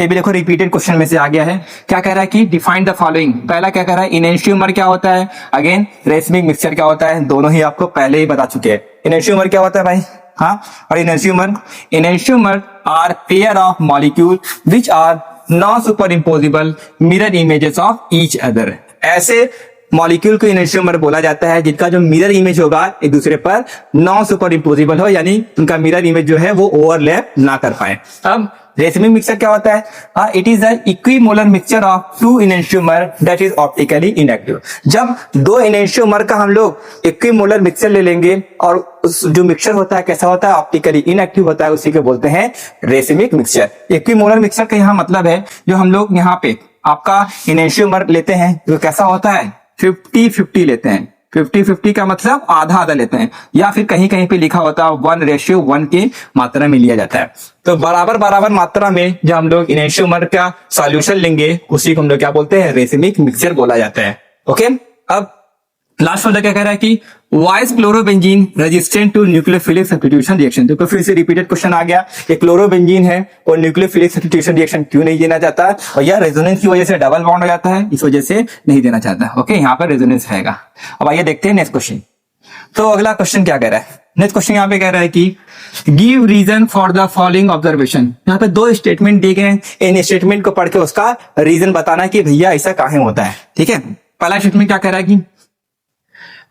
ये भी देखो रिपीटेड क्वेश्चन में से आ गया है। क्या कह रहा है कि डिफाइन द फॉलोइंग। पहला क्या कह रहा है, इनेंशियोमर क्या होता है, अगेन रेसमिक मिक्सचर क्या होता है, दोनों ही आपको पहले ही बता चुके हैं। इनेंशियोमर क्या होता है भाई, हाँ, और enantiomer are pair of molecule which are non super impossible mirror images of each other. ऐसे मॉलिक्यूल को इनेंशियोमर बोला जाता है जिनका जो मिरर इमेज होगा एक दूसरे पर नॉन सुपर इम्पोजिबल हो, यानी उनका मिरर इमेज जो है वो ओवरलैप ना कर पाए। अब रेसमिक मिक्सचर क्या होता है, it is an equimolar mixture of 2 enantiomer that is optically inactive. जब 2 इनेंशियोमर का हम लोग इक्विमोलर मिक्सचर ले लेंगे और उस जो मिक्सचर होता है कैसा होता है, ऑप्टिकली इनएक्टिव होता है, उसी को बोलते हैं रेसमिक मिक्सचर। इक्विमोलर मिक्सचर का यहाँ मतलब है जो हम लोग यहाँ पे आपका इनेंशियोमर लेते हैं जो कैसा होता है 50-50 लेते हैं, 50-50 का मतलब आधा आधा लेते हैं, या फिर कहीं कहीं पे लिखा होता है 1:1 के मात्रा में लिया जाता है। तो बराबर बराबर मात्रा में जब हम लोग इनोशियोमर का सॉल्यूशन लेंगे उसी को हम लोग क्या बोलते हैं, रेसिमिक मिक्सचर बोला जाता है। ओके, अब लास्ट वाला क्या कह रहा है कि why is chlorobenzene resistant to nucleophilic substitution reaction. तो फिर से रिपीटेड क्वेश्चन आ गया, ये क्लोरोबेंजीन है और न्यूक्लियोफिलिक सब्स्टिट्यूशन रिएक्शन क्यों नहीं देना चाहता है, और यह रेजोनेंस की वजह से डबल बॉन्ड हो जाता है, इस वजह से नहीं देना चाहता। ओके, यहाँ पर रेजोनेंस रहेगा। अब आइए देखते हैं नेक्स्ट क्वेश्चन। तो अगला क्वेश्चन क्या कह रहा है, नेक्स्ट क्वेश्चन यहाँ पे कह रहा है कि give reason for the following observation. यहाँ पे 2 स्टेटमेंट दिए गए हैं, इन स्टेटमेंट को पढ़ के उसका रीजन बताना कि भैया ऐसा काहे होता है। ठीक है, पहला स्टेटमेंट क्या कह रहा है कि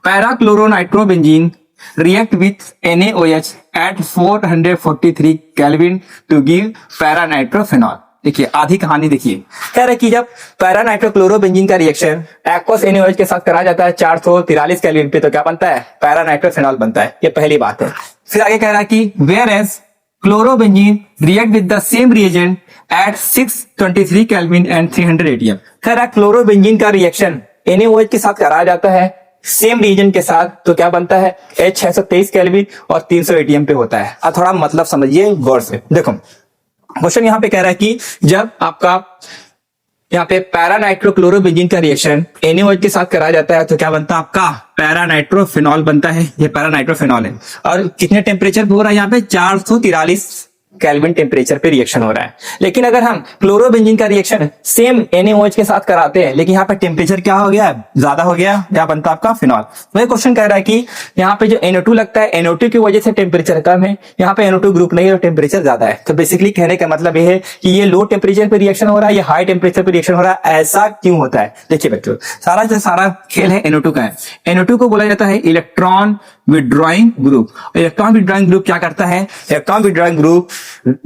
Para-chloronitrobenzene react with NaOH at 443 Kelvin to give para-nitrophenol। देखिए आधी कहानी देखिए, कह रहे कि जब पैरानाइट्रोक्लोरोबेंजीन का रिएक्शन एक्वस NaOH के साथ करा जाता है 443 केल्विन पे, तो क्या बनता है, पैरानाइट्रोफेनॉल बनता है। ये पहली बात है। फिर आगे कह रहा है कि whereas chlorobenzene react with the same reagent at 623 kelvin and 300 ATM। कह रहा है क्लोरोबेंजीन का रिएक्शन NaOH के साथ कराया जाता है सेम रीजन के साथ, तो क्या बनता है, H623 केल्विन और 300 ATM पे होता है। अब थोड़ा मतलब समझिए गौर से। देखो क्वेश्चन यहाँ पे कह रहा है कि जब आपका यहाँ पे पैरानाइट्रोक्लोरोबेंजीन का रिएक्शन NaOH के साथ कराया जाता है तो क्या बनता है, आपका पैरानाइट्रोफेनॉल बनता है। ये पैरानाइट्रोफेनॉल है और कितने टेम्परेचर पे हो रहा है, यहाँ पे 443 केल्विन टेम्परेचर पे रिएक्शन हो रहा है। लेकिन अगर हम क्लोरोबेंजीन का रिएक्शन सेम NaOH के साथ कराते हैं, लेकिन यहाँ पे टेम्परेचर क्या हो गया, ज्यादा हो गया, क्या बनता है आपका फिनॉल। वही क्वेश्चन कह रहा है कि यहाँ पे जो NO2 लगता है, NO2 की वजह से टेम्परेचर कम है, यहाँ पे NO2 ग्रुप नहीं है और टेम्परेचर ज्यादा है। तो बेसिकली कहने का मतलब ये है कि ये लो टेम्परेचर पे रिएक्शन हो रहा है, ये हाई टेम्परेचर पे रिएक्शन हो रहा है। ऐसा क्यों होता है, देखिए बच्चों, सारा खेल है NO2 का है। NO2 को बोला जाता है electron withdrawing group. Electron withdrawing group क्या करता है, इलेक्ट्रॉन विड्रॉइंग ग्रुप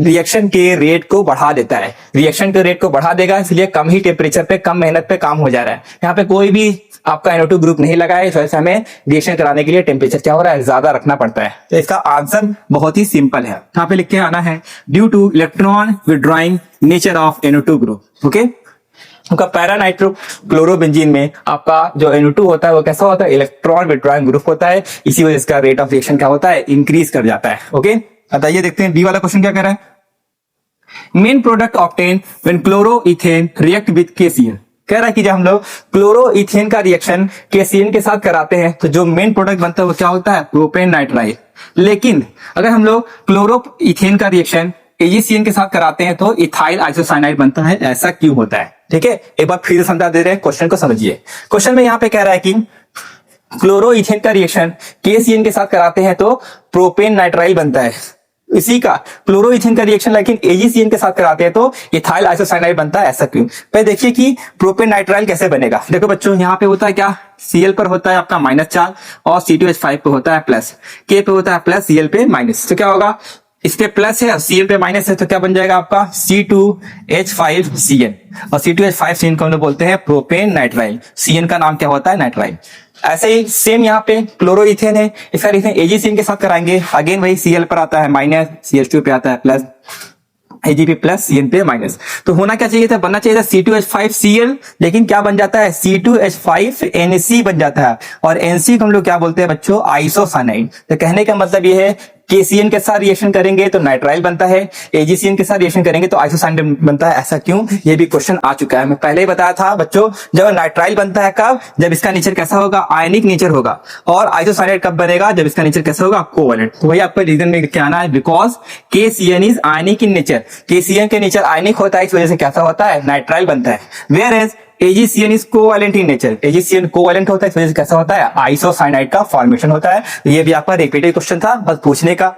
रिएक्शन के रेट को बढ़ा देता है। रिएक्शन के रेट को बढ़ा देगा, इसलिए कम ही टेम्परेचर पे कम मेहनत पे काम हो जा रहा है। यहाँ पे कोई भी आपका NO2 ग्रुप नहीं लगा है, इस वजह से हमें रिएक्शन कराने के लिए टेम्परेचर क्या हो रहा है, ज्यादा रखना पड़ता है। तो इसका आंसर बहुत ही सिंपल है, यहाँ पे लिख के आना है due two electron withdrawing nature of NO2 group. Okay, उनका पैरानाइट्रोक्लोरोबेंजीन में आपका जो NO2 होता है वो कैसा होता है, इलेक्ट्रॉन विड्रॉइंग ग्रुप होता है, इसी वजह से इसका रेट ऑफ रिएक्शन क्या होता है, इंक्रीज कर जाता है। ओके, बताइए देखते हैं बी वाला क्वेश्चन क्या कह रहा है। Main product obtain when chloroethane react with KCl। कह रहा है कि जब हम लोग क्लोरोइथेन का रिएक्शन KCl के साथ कराते हैं तो जो मेन प्रोडक्ट बनता है वो क्या होता है, प्रोपेन नाइट्राइल। लेकिन अगर हम लोग क्लोरोइथेन का रिएक्शन AgCN के साथ कराते हैं तो इथाइल आइसोसाइनाइड बनता है। ऐसा क्यों होता है, ठीक है, एक बार फिर समझा दे रहे हैं, क्वेश्चन को समझिए। क्वेश्चन में यहाँ पे कह रहा है कि क्लोरोइथेन का रिएक्शन KCN के साथ कराते हैं तो प्रोपेन नाइट्राइल बनता है। इसी का क्लोरोइथेन का रिएक्शन लेकिन AgCN के साथ कराते हैं तो इथाइल आइसोसाइनाइड बनता है। ऐसा क्यों, पहले देखिए कि प्रोपेन नाइट्राइल कैसे बनेगा। देखो बच्चों, यहाँ पे होता है क्या, Cl पर होता है आपका -4 और C2H5 पे होता है प्लस, K पे होता है प्लस, Cl पे माइनस। तो क्या होगा, इस पे प्लस है और Cl पे माइनस है, तो क्या बन जाएगा आपका C2H5Cn। और C2H5Cn को हम लोग बोलते हैं प्रोपेन नाइट्राइल। Cn का नाम क्या होता है, नाइट्राइल। ऐसे ही सेम यहाँ पे क्लोरोइथेन है, इसका रिएक्शन AgCN के साथ कराएंगे, अगेन वही Cl पर आता है माइनस, CH2 पे आता है प्लस, Ag प्लस, Cn पे माइनस। तो होना क्या चाहिए था, बनना चाहिए था C2H5Cl, लेकिन क्या बन जाता है, C2H5NC बन जाता है। और NC को हम लोग क्या बोलते हैं बच्चों, आइसोसाइनाइड। तो कहने का मतलब ये है KCN के साथ रिएक्शन करेंगे तो नाइट्राइल बनता है, AgCN के साथ रिएक्शन करेंगे तो आइसोसाइनाइड बनता है। ऐसा क्यों, ये भी क्वेश्चन आ चुका है। मैं पहले ही बताया था बच्चों, जब नाइट्राइल बनता है कब, जब इसका नेचर कैसा होगा, आयनिक नेचर होगा। और आइसोसाइनाइड कब बनेगा, जब इसका नेचर कैसा होगा, कोवैलेंट। तो वही आपको रीजन में क्या आना है, because KCN is ionic in nature. KCN के नेचर आयनिक होता है, इस वजह से कैसा होता है, नाइट्राइल बनता है। Whereas AgCN is covalent in nature. AgCN covalent होता है, इस वजह से कैसा होता है, आइसोसाइनाइड का फॉर्मेशन होता है। तो ये भी आपका रिपीटेड क्वेश्चन था, बस पूछने का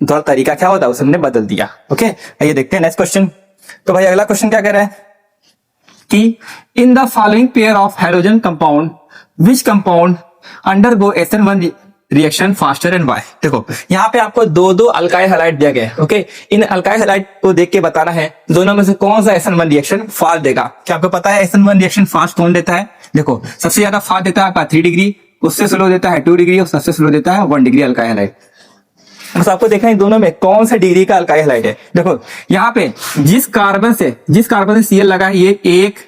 थोड़ा तरीका क्या होता है उसे हमने बदल दिया। ओके, आइए देखते हैं नेक्स्ट क्वेश्चन। तो भाई अगला क्वेश्चन क्या कह रहा है कि in the following pair of hydrogen compound which compound undergo SN1 reaction faster and why. देखो यहाँ पे आपको दो अल्काइल हैलाइड दिया गया है। ओके, इन अल्काइल हैलाइड को देख के बताना है दोनों में से कौन सा SN1 रिएक्शन फास्ट देगा। क्या आपको पता है SN1 रिएक्शन फास्ट कौन देता है, देखो सबसे ज्यादा फास्ट देता है आपका 3 डिग्री, उससे स्लो देता है 2 डिग्री और सबसे स्लो देता है 1 डिग्री अल्काइल हैलाइड। बस आपको देखना है दोनों में कौन सा डिग्री का अल्काइल हैलाइड है। देखो यहाँ पे जिस कार्बन से Cl लगा है, ये 1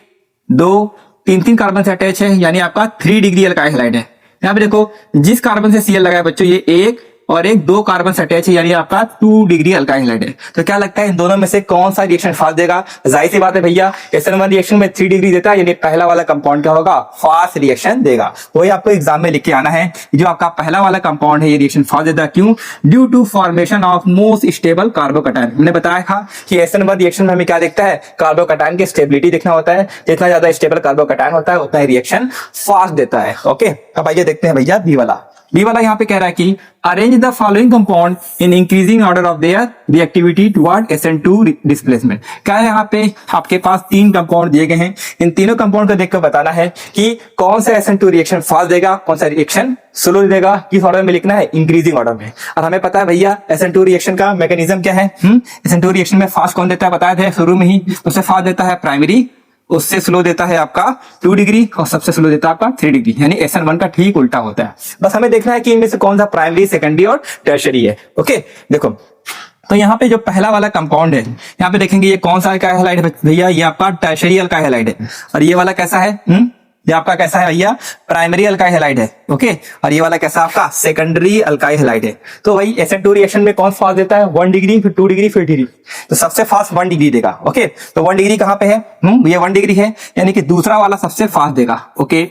2 3 कार्बन से अटैच है, यानी आपका 3 डिग्री अल्काइल हैलाइड है। यहाँ पे देखो जिस कार्बन से Cl लगा है बच्चों, ये एक और एक दो कार्बन से अटैच है, यानी आपका 2 डिग्री अल्काइल हैलाइड है। तो क्या लगता है इन दोनों में से कौन सा रिएक्शन फास्ट देगा? जाहिर सी बात है भैया, SN1 रिएक्शन में 3 डिग्री देता है, यानी पहला वाला कंपाउंड क्या होगा? फास्ट रिएक्शन देगा। वही आपको एग्जाम में लिख के आना है, जो आपका पहला वाला कंपाउंड है ये रिएक्शन फास्ट देता है। क्यों? Due to formation of most stable carbocation. हमने बताया था कि SN1 रिएक्शन में हमें क्या देखता है? कार्बोकैटायन की स्टेबिलिटी देखना होता है। जितना ज्यादा स्टेबल कार्बोकैटायन होता है उतना ही रिएक्शन फास्ट देता है। ओके, अब आइए देखते हैं भैया बी वाला यहाँ पे कह रहा है कि arrange the following compound in increasing order of their reactivity toward SN2 displacement. क्या है यहाँ पे आपके पास 3 कंपाउंड दिए गए हैं, इन तीनों कंपाउंड को देखकर बताना है कि कौन सा SN2 रिएक्शन फास्ट देगा, कौन सा रिएक्शन स्लो देगा। किस ऑर्डर में लिखना है? इंक्रीजिंग ऑर्डर में। और हमें पता है भैया SN2 रिएक्शन का मैकेनिज्म क्या है। SN2 रिएक्शन में फास्ट कौन देता है बताया था शुरू में ही, उससे फास्ट देता है प्राइमरी, उससे स्लो देता है आपका 2 डिग्री और सबसे स्लो देता है आपका 3 डिग्री, यानी SN1 का ठीक उल्टा होता है। बस हमें देखना है कि इनमें से कौन सा प्राइमरी, सेकेंडरी और टर्शियरी है। ओके, देखो तो यहाँ पे जो पहला वाला कंपाउंड है, यहाँ पे देखेंगे ये कौन सा अल्काइल हैलाइड है भैया? ये आपका टर्शियरी अल्काइल हैलाइड है। और ये वाला कैसा है? ये आपका कैसा है भैया? प्राइमरी अल्काइल हैलाइड है। ओके, और ये वाला कैसा आपका? सेकेंडरी अल्काइल हैलाइड है। तो भाई SN2 रिएक्शन में कौन फास्ट देता है? 1 डिग्री, फिर 2 डिग्री, फिर 3 डिग्री। तो सबसे फास्ट 1 डिग्री देगा। ओके, तो 1 डिग्री कहां पे है? ये 1 डिग्री है, यानी कि दूसरा वाला सबसे फास्ट देगा। ओके,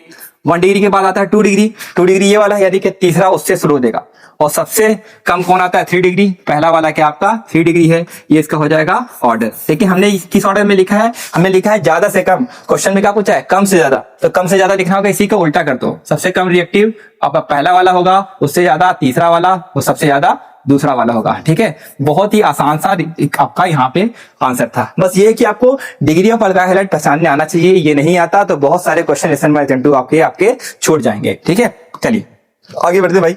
1 डिग्री के बाद आता है 2 डिग्री, 2 डिग्री ये वाला है, यानी कि तीसरा उससे स्लो देगा। और सबसे कम कौन आता है? 3 डिग्री। पहला वाला क्या आपका 3 डिग्री है, ये इसका हो जाएगा ऑर्डर। देखिए हमने किस ऑर्डर में लिखा है? हमने लिखा है ज्यादा से कम। क्वेश्चन में क्या पूछा है? कम से ज्यादा। तो कम से ज्यादा लिखना होगा, इसी का उल्टा कर दो। सबसे कम रिएक्टिव आपका पहला वाला होगा, उससे ज्यादा तीसरा वाला, और सबसे ज्यादा दूसरा वाला होगा। ठीक है, बहुत ही आसान सा आपका यहाँ पे आंसर था। बस ये कि आपको डिग्री ऑफ अल्काइल हैलाइड पहचानने आना चाहिए, ये नहीं आता तो बहुत सारे क्वेश्चन SN1 SN2 आपके छूट जाएंगे। ठीक है, चलिए आगे बढ़ते भाई।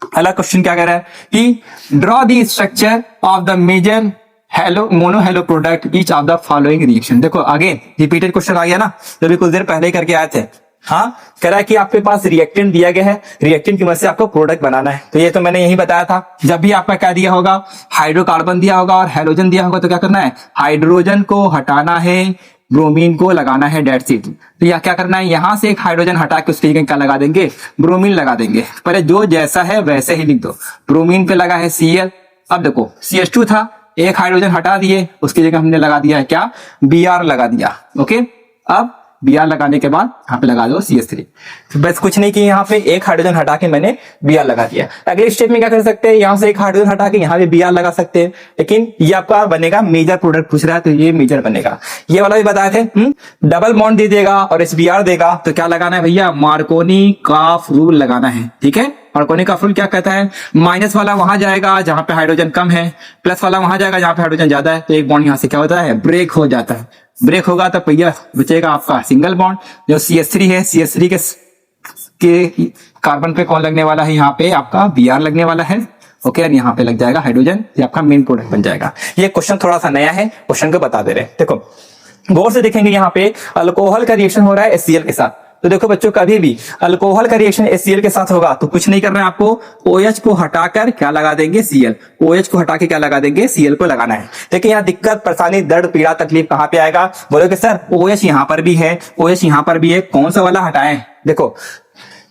अगला क्वेश्चन क्या कह रहा है कि draw the structure of the major halo mono halo product each of the following reaction. देखो आगे रिपीटेड क्वेश्चन आ गया ना, जो भी कुछ देर पहले करके आए थे। हाँ, कह रहा है कि आपके पास रिएक्टेंट दिया गया है, रिएक्टेंट की मदद से आपको प्रोडक्ट बनाना है। तो ये तो मैंने यही बताया था, जब भी आपका क्या दिया होगा? हाइड्रोकार्बन दिया होगा और हैलोजन दिया होगा, तो क्या करना है? हाइड्रोजन को हटाना है, ब्रोमीन को लगाना है, डेट सीट। तो यह क्या करना है? यहां से एक हाइड्रोजन हटा के उसकी जगह क्या लगा देंगे? ब्रोमीन लगा देंगे। पर जो जैसा है वैसे ही लिख दो। ब्रोमीन पे लगा है Cl। अब देखो CH2 था, एक हाइड्रोजन हटा दिए, उसकी जगह हमने लगा दिया है क्या? Br लगा दिया। ओके, अब Br लगाने के बाद यहाँ पे लगा दो CH3। तो बस कुछ नहीं कि यहाँ पे एक हाइड्रोजन हटा के मैंने Br लगा दिया। अगले स्टेप में क्या कर सकते हैं? यहाँ से एक हाइड्रोजन हटा के यहाँ पे Br लगा सकते हैं, लेकिन ये आपका बनेगा मेजर प्रोडक्ट पूछ रहा है, तो ये मेजर बनेगा। ये वाला भी बताए थे, डबल बॉन्ड दे देगा और SBr देगा, तो क्या लगाना है भैया? मार्कोनी का रूल लगाना है। ठीक है, मार्कोनी का रूल क्या कहता है? माइनस वाला वहां जाएगा जहां पे हाइड्रोजन कम है, प्लस वाला वहां जाएगा जहां पे हाइड्रोजन ज्यादा है, तो एक बॉन्ड यहाँ से क्या होता है? ब्रेक हो जाता है। ब्रेक होगा तो भैया बचेगा आपका सिंगल बॉन्ड। जो CH3 है, CH3 के कार्बन पे कौन लगने वाला है? यहाँ पे आपका Br लगने वाला है। ओके, और यहाँ पे लग जाएगा हाइड्रोजन, ये आपका मेन प्रोडक्ट बन जाएगा। ये क्वेश्चन थोड़ा सा नया है, क्वेश्चन को बता दे रहे हैं। देखो गौर से देखेंगे, यहाँ पे अल्कोहल का रिएक्शन हो रहा है HCl के साथ। तो देखो बच्चों, कभी भी अल्कोहल का रिएक्शन HCl के साथ होगा तो कुछ नहीं करना है आपको, OH को हटाकर क्या लगा देंगे? Cl। OH को हटा के क्या लगा देंगे? Cl को लगाना है। देखिए यहाँ दिक्कत, परेशानी, दर्द, पीड़ा, तकलीफ कहाँ पे आएगा? बोलोगे सर OH यहाँ पर भी है, OH यहाँ पर भी है, कौन सा वाला हटाएं? देखो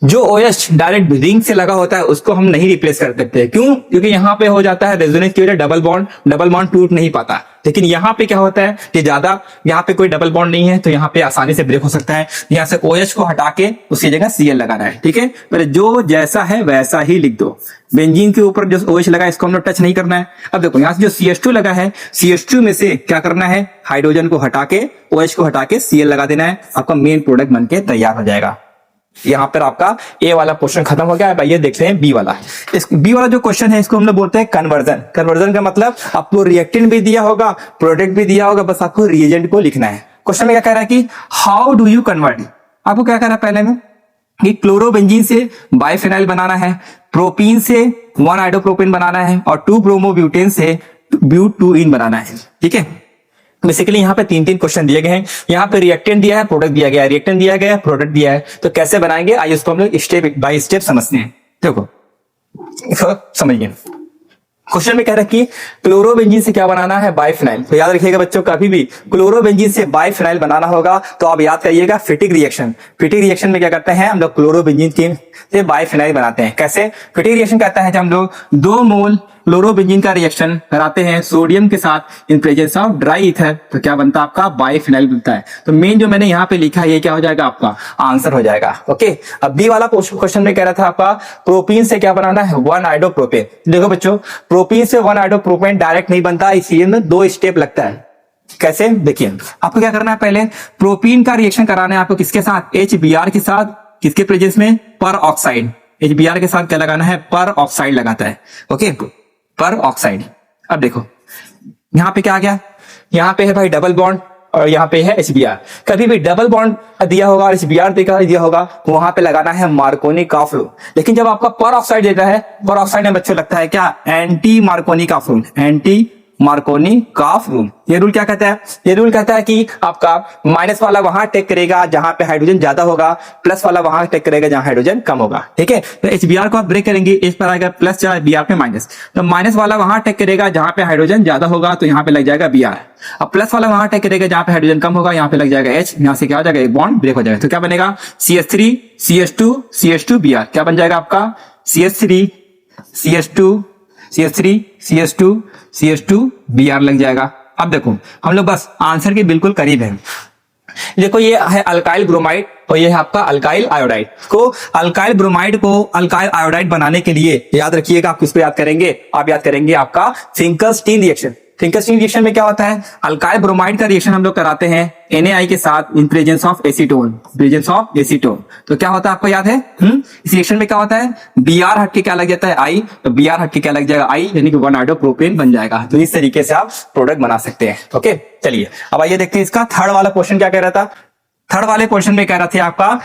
जो OH डायरेक्ट रिंग से लगा होता है उसको हम नहीं रिप्लेस कर सकते। क्यों? क्योंकि यहाँ पे हो जाता है रेजोनेंस की वजह डबल बॉन्ड टूट नहीं पाता। लेकिन यहाँ पे क्या होता है कि ज्यादा यहाँ पे कोई डबल बॉन्ड नहीं है, तो यहाँ पे आसानी से ब्रेक हो सकता है। यहाँ से OH को हटा के उसकी जगह Cl लगाना है। ठीक है, पर जो जैसा है वैसा ही लिख दो। बेंजीन के ऊपर जो OH लगा है इसको हमने टच नहीं करना है। अब देखो यहाँ से जो CH2 लगा है, CH2 में से क्या करना है? हाइड्रोजन को हटा के OH को हटा के Cl लगा देना है, आपका मेन प्रोडक्ट बन के तैयार हो जाएगा। यहाँ पर आपका ए वाला पोर्शन खत्म हो गया है। ये देख रहे हैं बी वाला। इस बी वाला जो क्वेश्चन है इसको हम लोग बोलते हैं कन्वर्जन। कन्वर्जन का मतलब आपको रिएक्टेंट भी दिया होगा, प्रोडक्ट भी दिया होगा, बस आपको रिएजेंट को लिखना है। क्वेश्चन में क्या कह रहा है कि हाउ डू यू कन्वर्ट। आपको क्या कह रहा है पहले में कि क्लोरोबेंजीन से बाइफेनाइल बनाना है, प्रोपीन से 1 आइडोप्रोपेन बनाना है और 2 ब्रोमोब्यूटेन से ब्यूट-2-इन बनाना है। ठीक है, बेसिकली यहाँ पे 3 क्वेश्चन दिए गए हैं। यहाँ पे रिएक्टेंट दिया है, प्रोडक्ट दिया गया है, रिएक्टेंट दिया गया है, प्रोडक्ट दिया है। तो कैसे बनाएंगे आइए उसको हम लोग स्टेप बाय स्टेप समझते हैं। देखो समझिए, क्वेश्चन में कह रहा है कि क्लोरोबेंजीन से क्या बनाना है? बाइफेनाइल। तो याद रखिएगा बच्चों, कभी भी क्लोरोबेंजीन से बाइफेनाइल बनाना होगा तो आप याद करिएगा फिटिक रिएक्शन। फिटिक रिएक्शन में क्या करते हैं हम लोग? क्लोरोबेंजीन की तो ये बाइफिनाइल बनाते हैं। कैसे? क्विटिक रिएक्शन कहता है जब हम लोग 2 मोल क्लोरोबेंजीन का रिएक्शन कराते हैं सोडियम के साथ in presence of dry ether, तो क्या बनता है आपका? बाइफिनाइल बनता है। तो मेन जो मैंने यहाँ पे लिखा है ये क्या हो जाएगा? आपका आंसर हो जाएगा। ओके, अब बी वाला क्वेश्चन में कह रहा था आपका प्रोपीन से क्या बनाना है? 1 आइडोप्रोपेन। देखो बच्चों, प्रोपीन से 1 आइडोप्रोपेन डायरेक्ट नहीं बनता, इसलिए में 2 स्टेप लगता है। कैसे? देखिए, आपको क्या करना है, पहले प्रोपीन का रिएक्शन कराना है आपको किसके साथ? HBr के साथ। किसके प्रेजेंस में? पर ऑक्साइड। HBr के साथ क्या लगाना है? पर ऑक्साइड लगाता है। ओके, पर ऑक्साइड। अब देखो यहां पे क्या आ गया? यहां पे है भाई डबल बॉन्ड और यहाँ पे है HBr। कभी भी डबल बॉन्ड दिया होगा और HBr दिया होगा, वहां पे लगाना है मार्कोनी कॉफ रूल। लेकिन जब आपका पर ऑक्साइड देता है, पर ऑक्साइड में बच्चों लगता है क्या? एंटी मार्कोनी कॉफ रूल। एंटी मार्कोनी कॉफ रूल। ये रूल क्या कहता है? ये रूल कहता है कि आपका माइनस वाला वहां टेक करेगा जहां पे हाइड्रोजन ज्यादा होगा, प्लस वाला वहां टेक करेगा जहां हाइड्रोजन कम होगा। ठीक है, तो HBr को आप ब्रेक करेंगे, इस पर आएगा प्लस चार्ज, Br पे माइनस। तो माइनस वाला वहां टेक करेगा जहां पे हाइड्रोजन ज्यादा होगा, तो यहाँ पे लग जाएगा Br। अब प्लस वाला वहां टेक करेगा जहां पे हाइड्रोजन कम होगा, यहाँ पे लग जाएगा H। यहाँ से क्या हो जाएगा? एक बॉन्ड ब्रेक हो जाएगा। तो क्या बनेगा? CH3 CH2 CH2 Br। क्या बन जाएगा आपका? CH3 CH2 CH3 CH2 CH2 Br लग जाएगा। अब देखो हम लोग बस आंसर के बिल्कुल करीब हैं। देखो ये है अल्काइल ब्रोमाइड और ये है आपका अल्काइल आयोडाइड। को अल्काइल ब्रोमाइड को अल्काइल आयोडाइड बनाने के लिए याद रखिएगा, आप किसको याद करेंगे? आप याद करेंगे आपका फिंकलस्टीन रिएक्शन। फिंकलस्टीन रिएक्शन में क्या होता है? अल्काइल ब्रोमाइड का रिएक्शन हम लोग कराते हैं NaI के साथ in presence of acetone. Presence of acetone तो क्या होता है आपको याद है? इस रिएक्शन में क्या होता है? Br हट के क्या लग जाता है? I। तो Br हट के क्या लग जाएगा? I, यानी कि 1 आइडोप्रोपेन बन जाएगा। तो इस तरीके से आप प्रोडक्ट बना सकते हैं। ओके, चलिए अब आइए देखते हैं इसका थर्ड वाला क्वेश्चन क्या कह रहा था। थर्ड वाले क्वेश्चन में कह रहा था आपका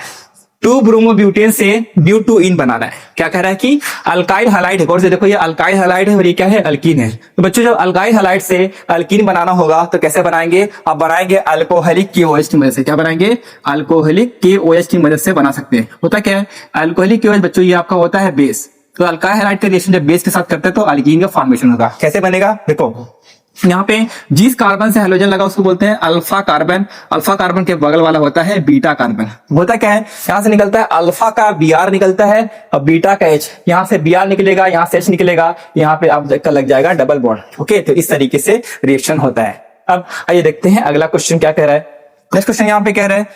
2 ब्रोमोब्यूटेन से ब्यूटोइन बनाना है। क्या कह रहा है कि अल्काइल हैलाइड है। गौर से देखो, ये अल्काइल हैलाइड है और ये क्या है? अल्कीन है। तो बच्चों जब अल्काइल हैलाइड से अल्कीन बनाना होगा तो कैसे बनाएंगे? आप बनाएंगे अल्कोहलिक KOH की मदद से। क्या बनाएंगे? अल्कोहलिक KOH की मदद से बना सकते हैं। होता क्या है? अल्कोहलिक KOH बच्चों ये आपका होता है बेस। तो अल्काइल हैलाइड का रिएक्शन जब बेस के साथ करते हैं तो अल्कीन का फॉर्मेशन होगा। कैसे बनेगा? देखो यहाँ पे जिस कार्बन से हाइड्रोजन लगा उसको बोलते हैं अल्फा कार्बन। अल्फा कार्बन के बगल वाला होता है बीटा कार्बन। होता क्या है? यहाँ से निकलता है अल्फा का Br निकलता है और बीटा का H। यहाँ से Br निकलेगा, यहाँ से H निकलेगा, यहाँ पे आप लग जाएगा डबल बॉन्ड। ओके, तो इस तरीके से रिएक्शन होता है। अब आइए देखते हैं अगला क्वेश्चन क्या कह रहा है। नेक्स्ट क्वेश्चन यहाँ पे कह रहा है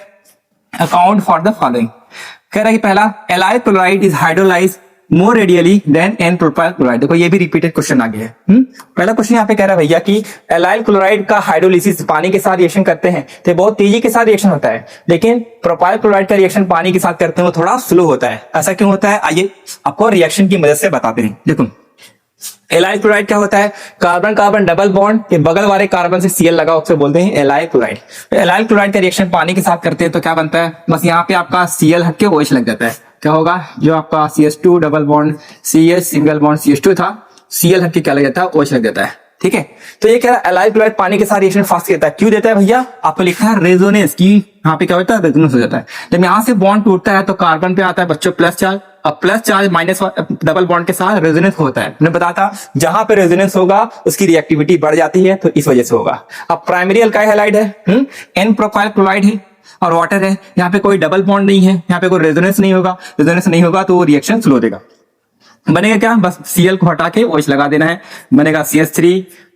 अकाउंट फॉर द फॉलोइंग। कह रहा है कि पहला, allyl chloride is hydrolyse more readily than n propyl chloride. देखो ये भी रिपीटेड क्वेश्चन आ गया है। पहला क्वेश्चन यहाँ पे कह रहा है भैया कि एलाइल क्लोराइड का हाइड्रोलिसिस पानी के साथ रिएक्शन करते हैं तो बहुत तेजी के साथ रिएक्शन होता है, लेकिन प्रोपाइल क्लोराइड का रिएक्शन पानी के साथ करते हैं वो थोड़ा स्लो होता है। ऐसा क्यों होता है? आइए आपको रिएक्शन की मदद से बताते हैं। देखो एलाइल क्लोराइड क्या होता है? कार्बन कार्बन डबल बॉन्ड के बगल वाले कार्बन से Cl लगा, उससे बोलते हैं एलाइल क्लोराइड। तो एलाइल क्लोराइड का रिएक्शन पानी के साथ करते हैं तो क्या बनता है? बस यहाँ पे आपका Cl हट के OH लग जाता है। क्या होगा? जो आपका CH2 double bond CH single bond CH2 था, Cl हट के क्या लग जाता है? OH लग जाता है। ठीक है, तो ये क्या है? एलाइल क्लोराइड पानी के साथ रिएक्शन फास्ट देता है। क्यों देता है भैया? आपको लिखा है रेजोनेंस की। यहाँ पे क्या होता है? रेजोनेंस हो जाता है। जब यहाँ से बॉन्ड टूटता है तो कार्बन पे आता है बच्चों प्लस चार्ज, अब plus charge minus double bond के साथ रेजोनेंस होता है। मैंने बताया था जहां पे रेजोनेंस होगा उसकी रिएक्टिविटी बढ़ जाती है, तो इस वजह से होगा। अब प्राइमरी अल्काइल हैलाइड है, एन प्रोपाइल क्लोराइड है और वाटर है। यहाँ पे कोई डबल बॉन्ड नहीं है, यहाँ पे कोई रेजोनेंस नहीं होगा। रेजोनेंस नहीं होगा तो वो रिएक्शन स्लो देगा। बनेगा क्या? बस Cl को हटा के OH लगा देना है, बनेगा CH3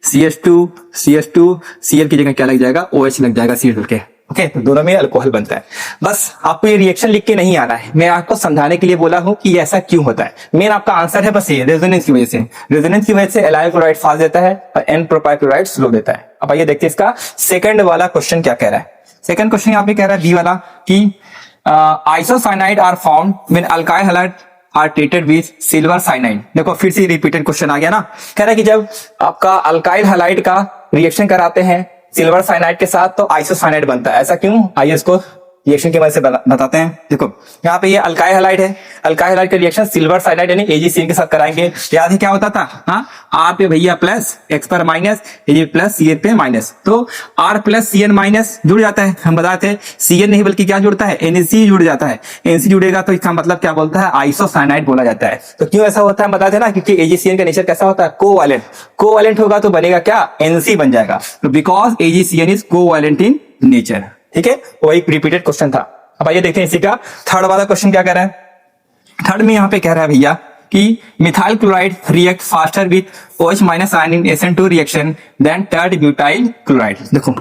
CH2 CH2 Cl की जगह क्या लग जाएगा? OH लग जाएगा C के। ओके, तो दोनों में अल्कोहल बनता है। बस आपको ये रिएक्शन लिख के नहीं आना है, मैं आपको समझाने के लिए बोला हूं कि ऐसा क्यों होता है। मेन आपका आंसर है बस ये, रेजोनेंस की वजह से। रेजोनेंस की वजह से एलाइल क्लोराइड फास्ट देता है और एन प्रोपाइल क्लोराइड स्लो देता है। अब आइए देखते हैं इसका सेकंड वाला क्वेश्चन क्या कह रहा है। सेकंड क्वेश्चन यहाँ पे कह रहा है बी वाला कि isocyanide are found when alkyl halide are treated with silver cyanide. देखो फिर से रिपीटेड क्वेश्चन आ गया ना। कह रहा है कि जब आपका अल्काइल हैलाइड का रिएक्शन कराते हैं सिल्वर साइनाइड के साथ तो आइसोसाइनाइड बनता है। ऐसा क्यों? आइए इसको रिएक्शन की वजह से बताते हैं। देखो यहाँ पे ये अल्काइल हैलाइड है, अल्काइल हैलाइड का रिएक्शन सिल्वर साइनाइड यानी AgCN के साथ कराएंगे। याद है क्या होता था? हाँ, R पे भैया प्लस, X पर माइनस, Ag प्लस, Cn पे माइनस। तो R प्लस Cn माइनस जुड़ जाता है। हम बताते हैं Cn नहीं बल्कि क्या जुड़ता है? NC जुड़ जाता है। NC जुड़ेगा तो इसका मतलब क्या बोलता है? आइसोसाइनाइड बोला जाता है। तो क्यों ऐसा होता है हम बताते हैं ना, क्योंकि AgCN का नेचर कैसा होता है? कोवैलेंट। कोवैलेंट होगा तो बनेगा क्या? NC बन जाएगा। तो because AgCN is covalent in nature. ठीक है, वो एक रिपीटेड क्वेश्चन था। अब आइए देखते हैं इसी का थर्ड वाला क्वेश्चन क्या कह रहा है। थर्ड में यहाँ पे कह रहा है भैया कि methyl chloride react faster with OH minus ion in SN2 reaction than tert butyl chloride. देखो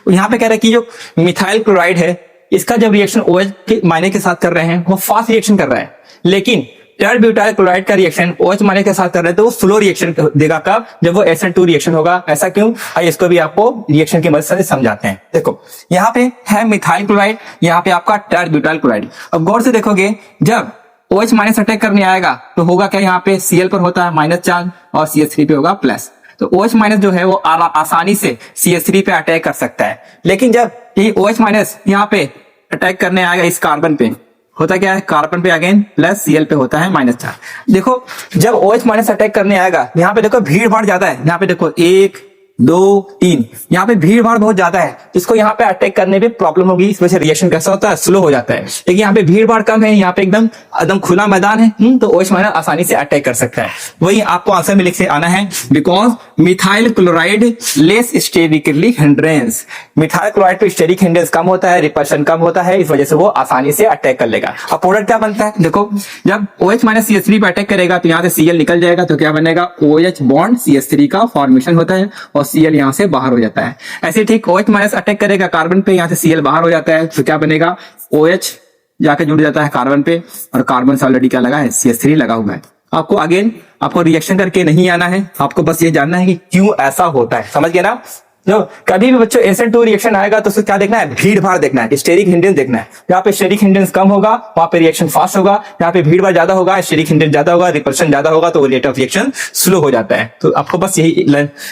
यहाँ पे कह रहा है कि जो मिथाइल क्लोराइड है इसका जब रिएक्शन OH के माइनस के साथ कर रहे हैं वो फास्ट रिएक्शन कर रहा है, लेकिन टर्ड ब्यूटाइल क्लोराइड का रिएक्शन OH माइनस के साथ कर रहे हैं तो वो स्लो रिएक्शन देगा। कब? जब वो SN2 रिएक्शन होगा। ऐसा क्यों? आइए इसको भी आपको रिएक्शन की मदद से समझाते हैं। देखो यहाँ पे है मिथाइल क्लोराइड, यहाँ पे आपका टर्ड ब्यूटाइल क्लोराइड। अब गौर से देखोगे जब OH माइनस अटैक करने आएगा तो होगा क्या, यहाँ पे Cl पर होता है माइनस चार्ज और CH3 पे होगा प्लस। तो OH माइनस जो है वो आसानी से CH3 पे अटैक कर सकता है, लेकिन जब ये OH माइनस यहाँ पे अटैक करने आएगा इस कार्बन पे, होता क्या है, कार्बन पे अगेन प्लस Cl पे होता है माइनस चार्ज। देखो जब OH माइनस अटैक करने आएगा यहाँ पे देखो भीड़ भाड़ ज्यादा है, यहाँ पे देखो 1 2 3 यहाँ पे भीड़ भाड़ बहुत ज्यादा है, इसको यहाँ पे अटैक करने पे प्रॉब्लम होगी, इस वजह से रिएक्शन कैसा होता है, स्लो हो जाता है। लेकिन यहाँ पे भीड़ भाड़ कम है, यहाँ पे एकदम खुला मैदान है, तो OH माइनस आसानी से अटैक कर सकता है। वही आपको आंसर में लिख से आना है, because methyl chloride less sterically hindrance, methyl chloride पे स्टेरिक हिंड्रेंस कम होता है, रिपल्शन कम होता है, इस वजह से वो आसानी से अटैक कर लेगा। अब प्रोडक्ट क्या बनता है, देखो जब OH माइनस CH3 पे अटैक करेगा तो यहाँ से Cl निकल जाएगा, तो क्या बनेगा, OH बॉन्ड CH3 का फॉर्मेशन होता है और Cl यहाँ से बाहर हो जाता है। ऐसे ठीक OH माइनस अटैक करेगा कार्बन पे, यहाँ से Cl बाहर हो जाता है, तो क्या बनेगा, OH जाके जुड़ जाता है कार्बन पे और कार्बन से ऑलरेडी क्या लगा है, CH3 लगा हुआ है। आपको अगेन आपको रिएक्शन करके नहीं आना है, आपको बस ये जानना है कि क्यों ऐसा होता है, समझ गए ना। जो कभी भी बच्चों SN2 रिएक्शन आएगा तो उसको क्या देखना है, भीड़ भाड़ देखना है, स्टेरिक हिंड्रेंस देखना है। जहाँ पे स्टेरिक हिंड्रेंस कम होगा वहां पे रिएक्शन फास्ट होगा, जहाँ पे भीड़ भाड़ ज्यादा होगा, स्टेरिक हिंड्रेंस ज्यादा होगा, रिपल्शन ज्यादा होगा, तो रेट ऑफ रिएक्शन स्लो हो जाता है। तो आपको बस यही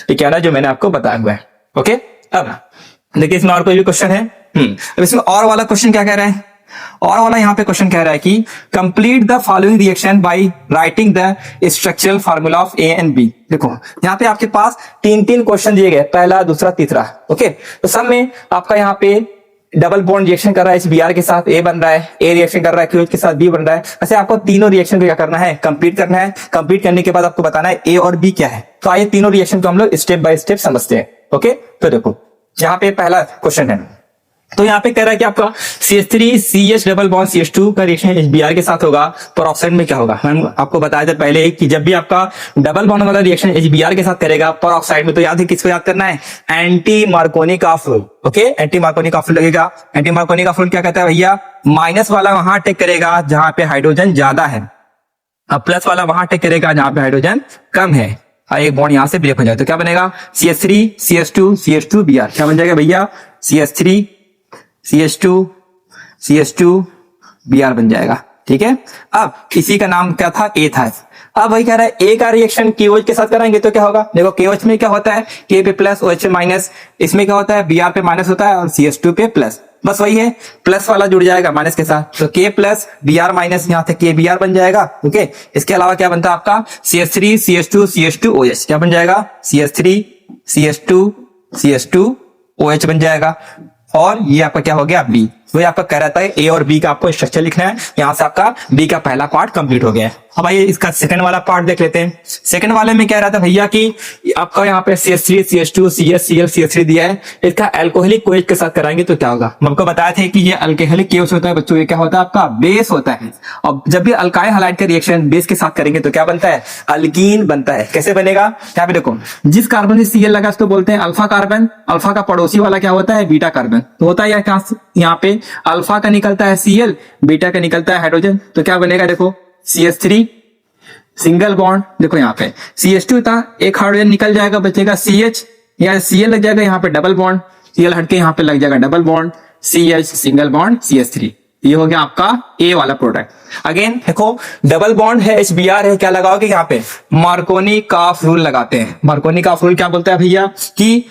कहना है जो मैंने आपको बताया हुआ है। ओके, अब देखिए इसमें और कोई भी क्वेश्चन है। अब इसमें और वाला क्वेश्चन क्या कह रहा है, और वाला यहाँ पे क्वेश्चन कह रहा है कि complete the following reaction by writing the structural formula of A and B। देखो यहाँ पे आपके पास तीन क्वेश्चन दिए गए, पहला दूसरा तीसरा। ओके, तो सब में आपका यहाँ पे डबल बॉन्ड रिएक्शन कर रहा है, इस Br के साथ A बन रहा है, A रिएक्शन कर रहा है QH के साथ B बन रहा है। ऐसे आपको तीनों रिएक्शन को क्या करना है, कंप्लीट करना है। कंप्लीट करने के बाद आपको बताना है A और B क्या है। तो आइए तीनों रिएक्शन को हम लोग स्टेप बाय स्टेप समझते हैं। ओके, तो देखो यहाँ पे पहला क्वेश्चन है, तो यहाँ पे कह रहा है कि आपका CH3CH डबल बॉन्ड CH2 का रिएक्शन HBr के साथ होगा, पेरोक्साइड में क्या होगा। मैंने आपको बताया था पहले कि जब भी आपका डबल बॉन्ड वाला रिएक्शन HBr के साथ करेगा पेरोक्साइड में, तो याद है किसको याद करना है, एंटी मार्कोनी का रूल। ओके, एंटी मार्कोनी का रूल लगेगा। एंटी मार्कोनी का रूल क्या कहता है भैया, माइनस वाला वहां अटैक करेगा जहां पे हाइड्रोजन ज्यादा है, अब प्लस वाला वहां अटैक करेगा जहां पे हाइड्रोजन कम है, और एक बॉन्ड यहां से ब्रेक हो जाए तो क्या बनेगा, CH3 CH2 Br। क्या बन जाएगा भैया, CH3 CH2 Br बन जाएगा। ठीक है, अब इसी का नाम क्या था, A था। अब वही कह रहा है A का रिएक्शन KOH के साथ कराएंगे तो क्या होगा, देखो KOH में क्या होता है, K पे प्लस OH पे माइनस, इसमें क्या होता है Br पे माइनस होता है और CH2 पे प्लस, बस वही है, प्लस वाला जुड़ जाएगा माइनस के साथ, तो K प्लस Br माइनस यहाँ से K Br बन जाएगा। ओके, इसके अलावा क्या बनता है आपका CH3 CH2 OH, क्या बन जाएगा, CH3 CH2 OH बन जाएगा, और ये आपका क्या हो गया B। वही आपका कह रहा था A और B का आपको स्ट्रक्चर लिखना है, यहां से आपका B का पहला पार्ट कंप्लीट हो गया है। अब आइए इसका सेकंड वाला पार्ट देख लेते हैं। सेकंड वाले में कह रहा था भैया कि आपका यहाँ पे CH3 CH2 CH Cl CH3 दिया है, इसका अल्कोहलिक कोएच के साथ कराएंगे तो क्या होगा। हम आपको बताया था कि ये अल्कोहलिक केओस होता है बच्चों, ये क्या होता है आपका बेस होता है, और जब भी अल्काइल हैलाइड का रिएक्शन बेस के साथ करेंगे तो क्या बनता है, अल्कीन बनता है। कैसे बनेगा, यहाँ पे देखो जिस कार्बन से Cl लगा उसको बोलते हैं अल्फा कार्बन, अल्फा का पड़ोसी वाला क्या होता है, बीटा कार्बन। तो होता है यहाँ पे अल्फा का निकलता है Cl, बीटा का निकलता है हाइड्रोजन, तो क्या बनेगा, देखो CH3 सिंगल बॉन्ड, देखो यहाँ पे CH2 था, एक हाइड्रोजन निकल जाएगा, बचेगा CH, यहाँ Cl लग जाएगा, यहाँ पे डबल बॉन्ड, Cl हटके यहाँ पे लग जाएगा double bond, CH single bond CH3। ये हो गया आपका A वाला प्रोडक्ट। अगेन देखो डबल बॉन्ड है HBr है, क्या लगाओगे यहाँ पे, मार्कोनी का रूल लगाते हैं। मार्कोनी का रूल क्या बोलता है भैया कि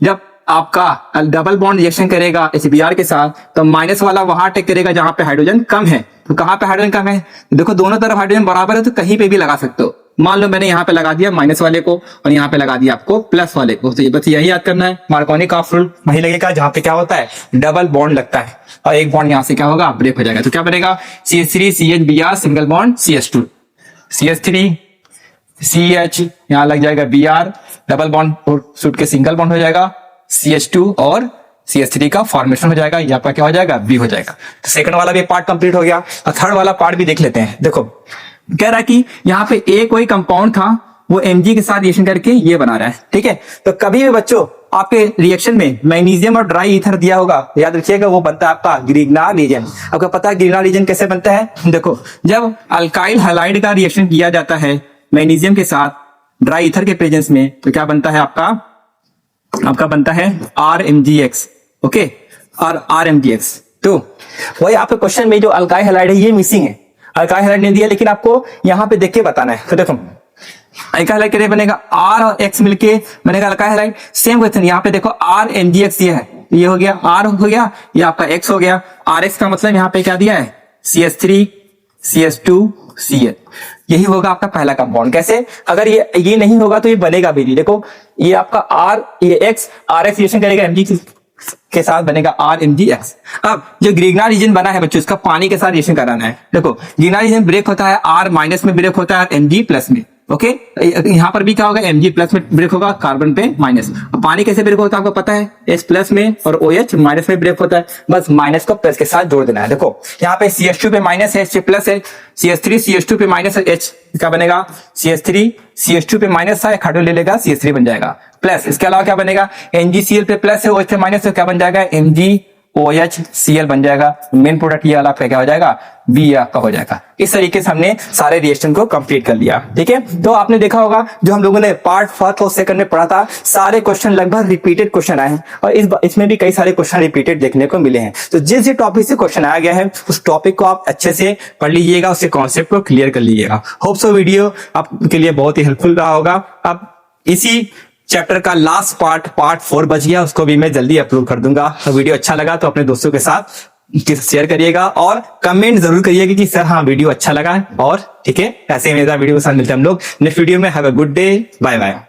जब आपका डबल बॉन्ड रिएक्शन करेगा HBr के साथ तो माइनस वाला वहां अटैक करेगा जहां पे हाइड्रोजन कम है। तो कहां पे हाइड्रोजन कम है, देखो दोनों तरफ हाइड्रोजन बराबर है तो कहीं पे भी लगा सकते हो। मान लो मैंने यहाँ पे लगा दिया माइनस वाले को और यहाँ पे लगा दिया आपको प्लस वाले को, तो ये बस यही याद करना है, मार्कोनी का रूल वही लगेगा जहां पे क्या होता है, डबल बॉन्ड लगता है और एक बॉन्ड यहाँ से क्या होगा, ब्रेक हो जाएगा। तो क्या बनेगा, CH3 CH single bond CH2, CH3 CH यहाँ लग जाएगा Br, डबल बॉन्ड सूट के सिंगल बॉन्ड हो जाएगा CH2 और CH3 का फॉर्मेशन हो जाएगा, ये आपका क्या हो जाएगा, बी हो जाएगा। तो सेकंड वाला भी पार्ट कंप्लीट हो गया। और थर्ड वाला पार्ट भी देख लेते हैं। देखो कह रहा है कि यहाँ पे एक कोई कंपाउंड था, वो Mg के साथ रिएक्शन करके ये बना रहा है, ठीक है। तो कभी भी बच्चों आपके रिएक्शन में मैग्नीशियम और ड्राई ईथर दिया होगा, याद रखिएगा वो बनता है आपका ग्रिग्नार्ड रीजन। आपको पता है ग्रिग्नार्ड रीजन कैसे बनता है? देखो जब अल्काइल हैलाइड का रिएक्शन किया जाता है मैग्नीशियम के साथ ड्राई ईथर के प्रेजेंस में, तो क्या बनता है आपका बनता है RMgX, ओके, और RMgX। तो वही आपके क्वेश्चन में जो अल्काइल हैलाइड है ये मिसिंग है, अल्काइल हैलाइड नहीं दिया, लेकिन आपको यहाँ पे देख के बताना है। तो देखो अल्काइल हैलाइड के लिए बनेगा R और X मिलके बनेगा अल्काइल हैलाइड। सेम क्वेश्चन यहाँ पे देखो RMgX दिया है, ये हो गया R हो गया, ये आपका X हो गया। RX का मतलब यहाँ पे क्या दिया है, CH3 CH2 Cl, यही होगा आपका पहला कंपाउंड। कैसे? अगर ये नहीं होगा तो ये बनेगा भी नहीं। देखो ये आपका R, ये X, RX रिएक्शन करेगा Mg के साथ, बनेगा RMgX। अब जो ग्रिग्नार्ड रीजन बना है बच्चों, इसका पानी के साथ रिएक्शन कराना है। देखो ग्रिग्नार्ड रीजन ब्रेक होता है R माइनस में ब्रेक होता है Mg प्लस में, ओके। यहाँ पर भी क्या होगा, Mg प्लस में ब्रेक होगा, कार्बन पे माइनस। पानी कैसे ब्रेक होता है आपको पता है, H प्लस में, और OH माइनस में ब्रेक होता है। बस माइनस को प्लस के साथ जोड़ देना है। देखो यहाँ पे CH2 पे माइनस है, H प्लस है, CH3 CH2 पे माइनस है, H क्या बनेगा, CH3 CH2 पे माइनस है, हाइड्रोजन ले लेगा, CH3 बन जाएगा प्लस। इसके अलावा क्या बनेगा, NgCl पे प्लस है, OH पे माइनस है, क्या बन जाएगा, MgOHCl बन जाएगा। मेन प्रोडक्ट ये वाला आपका क्या हो जाएगा, बी आपका हो जाएगा। इस तरीके से हमने सारे रिएक्शन को कंप्लीट कर लिया, ठीक है। तो आपने देखा होगा जो हम लोगों ने पार्ट फर्स्ट और सेकंड में पढ़ा था, सारे क्वेश्चन लगभग रिपीटेड क्वेश्चन आए हैं, और इसमें भी कई सारे क्वेश्चन रिपीटेड देखने को मिले हैं। तो जिस टॉपिक से क्वेश्चन आया गया है उस टॉपिक को आप अच्छे से पढ़ लीजिएगा, उसके कॉन्सेप्ट को क्लियर कर लीजिएगा। होप सो वीडियो आपके लिए बहुत ही हेल्पफुल रहा होगा। अब इसी चैप्टर का लास्ट पार्ट 4 बच गया, उसको भी मैं जल्दी अपलोड कर दूंगा। तो वीडियो अच्छा लगा तो अपने दोस्तों के साथ शेयर करिएगा, और कमेंट जरूर करिएगा कि सर हाँ वीडियो अच्छा लगा, और ठीक है ऐसे ही मेरा वीडियो के साथ मिलते हैं हम लोग नेक्स्ट वीडियो में। Have a good day, bye bye.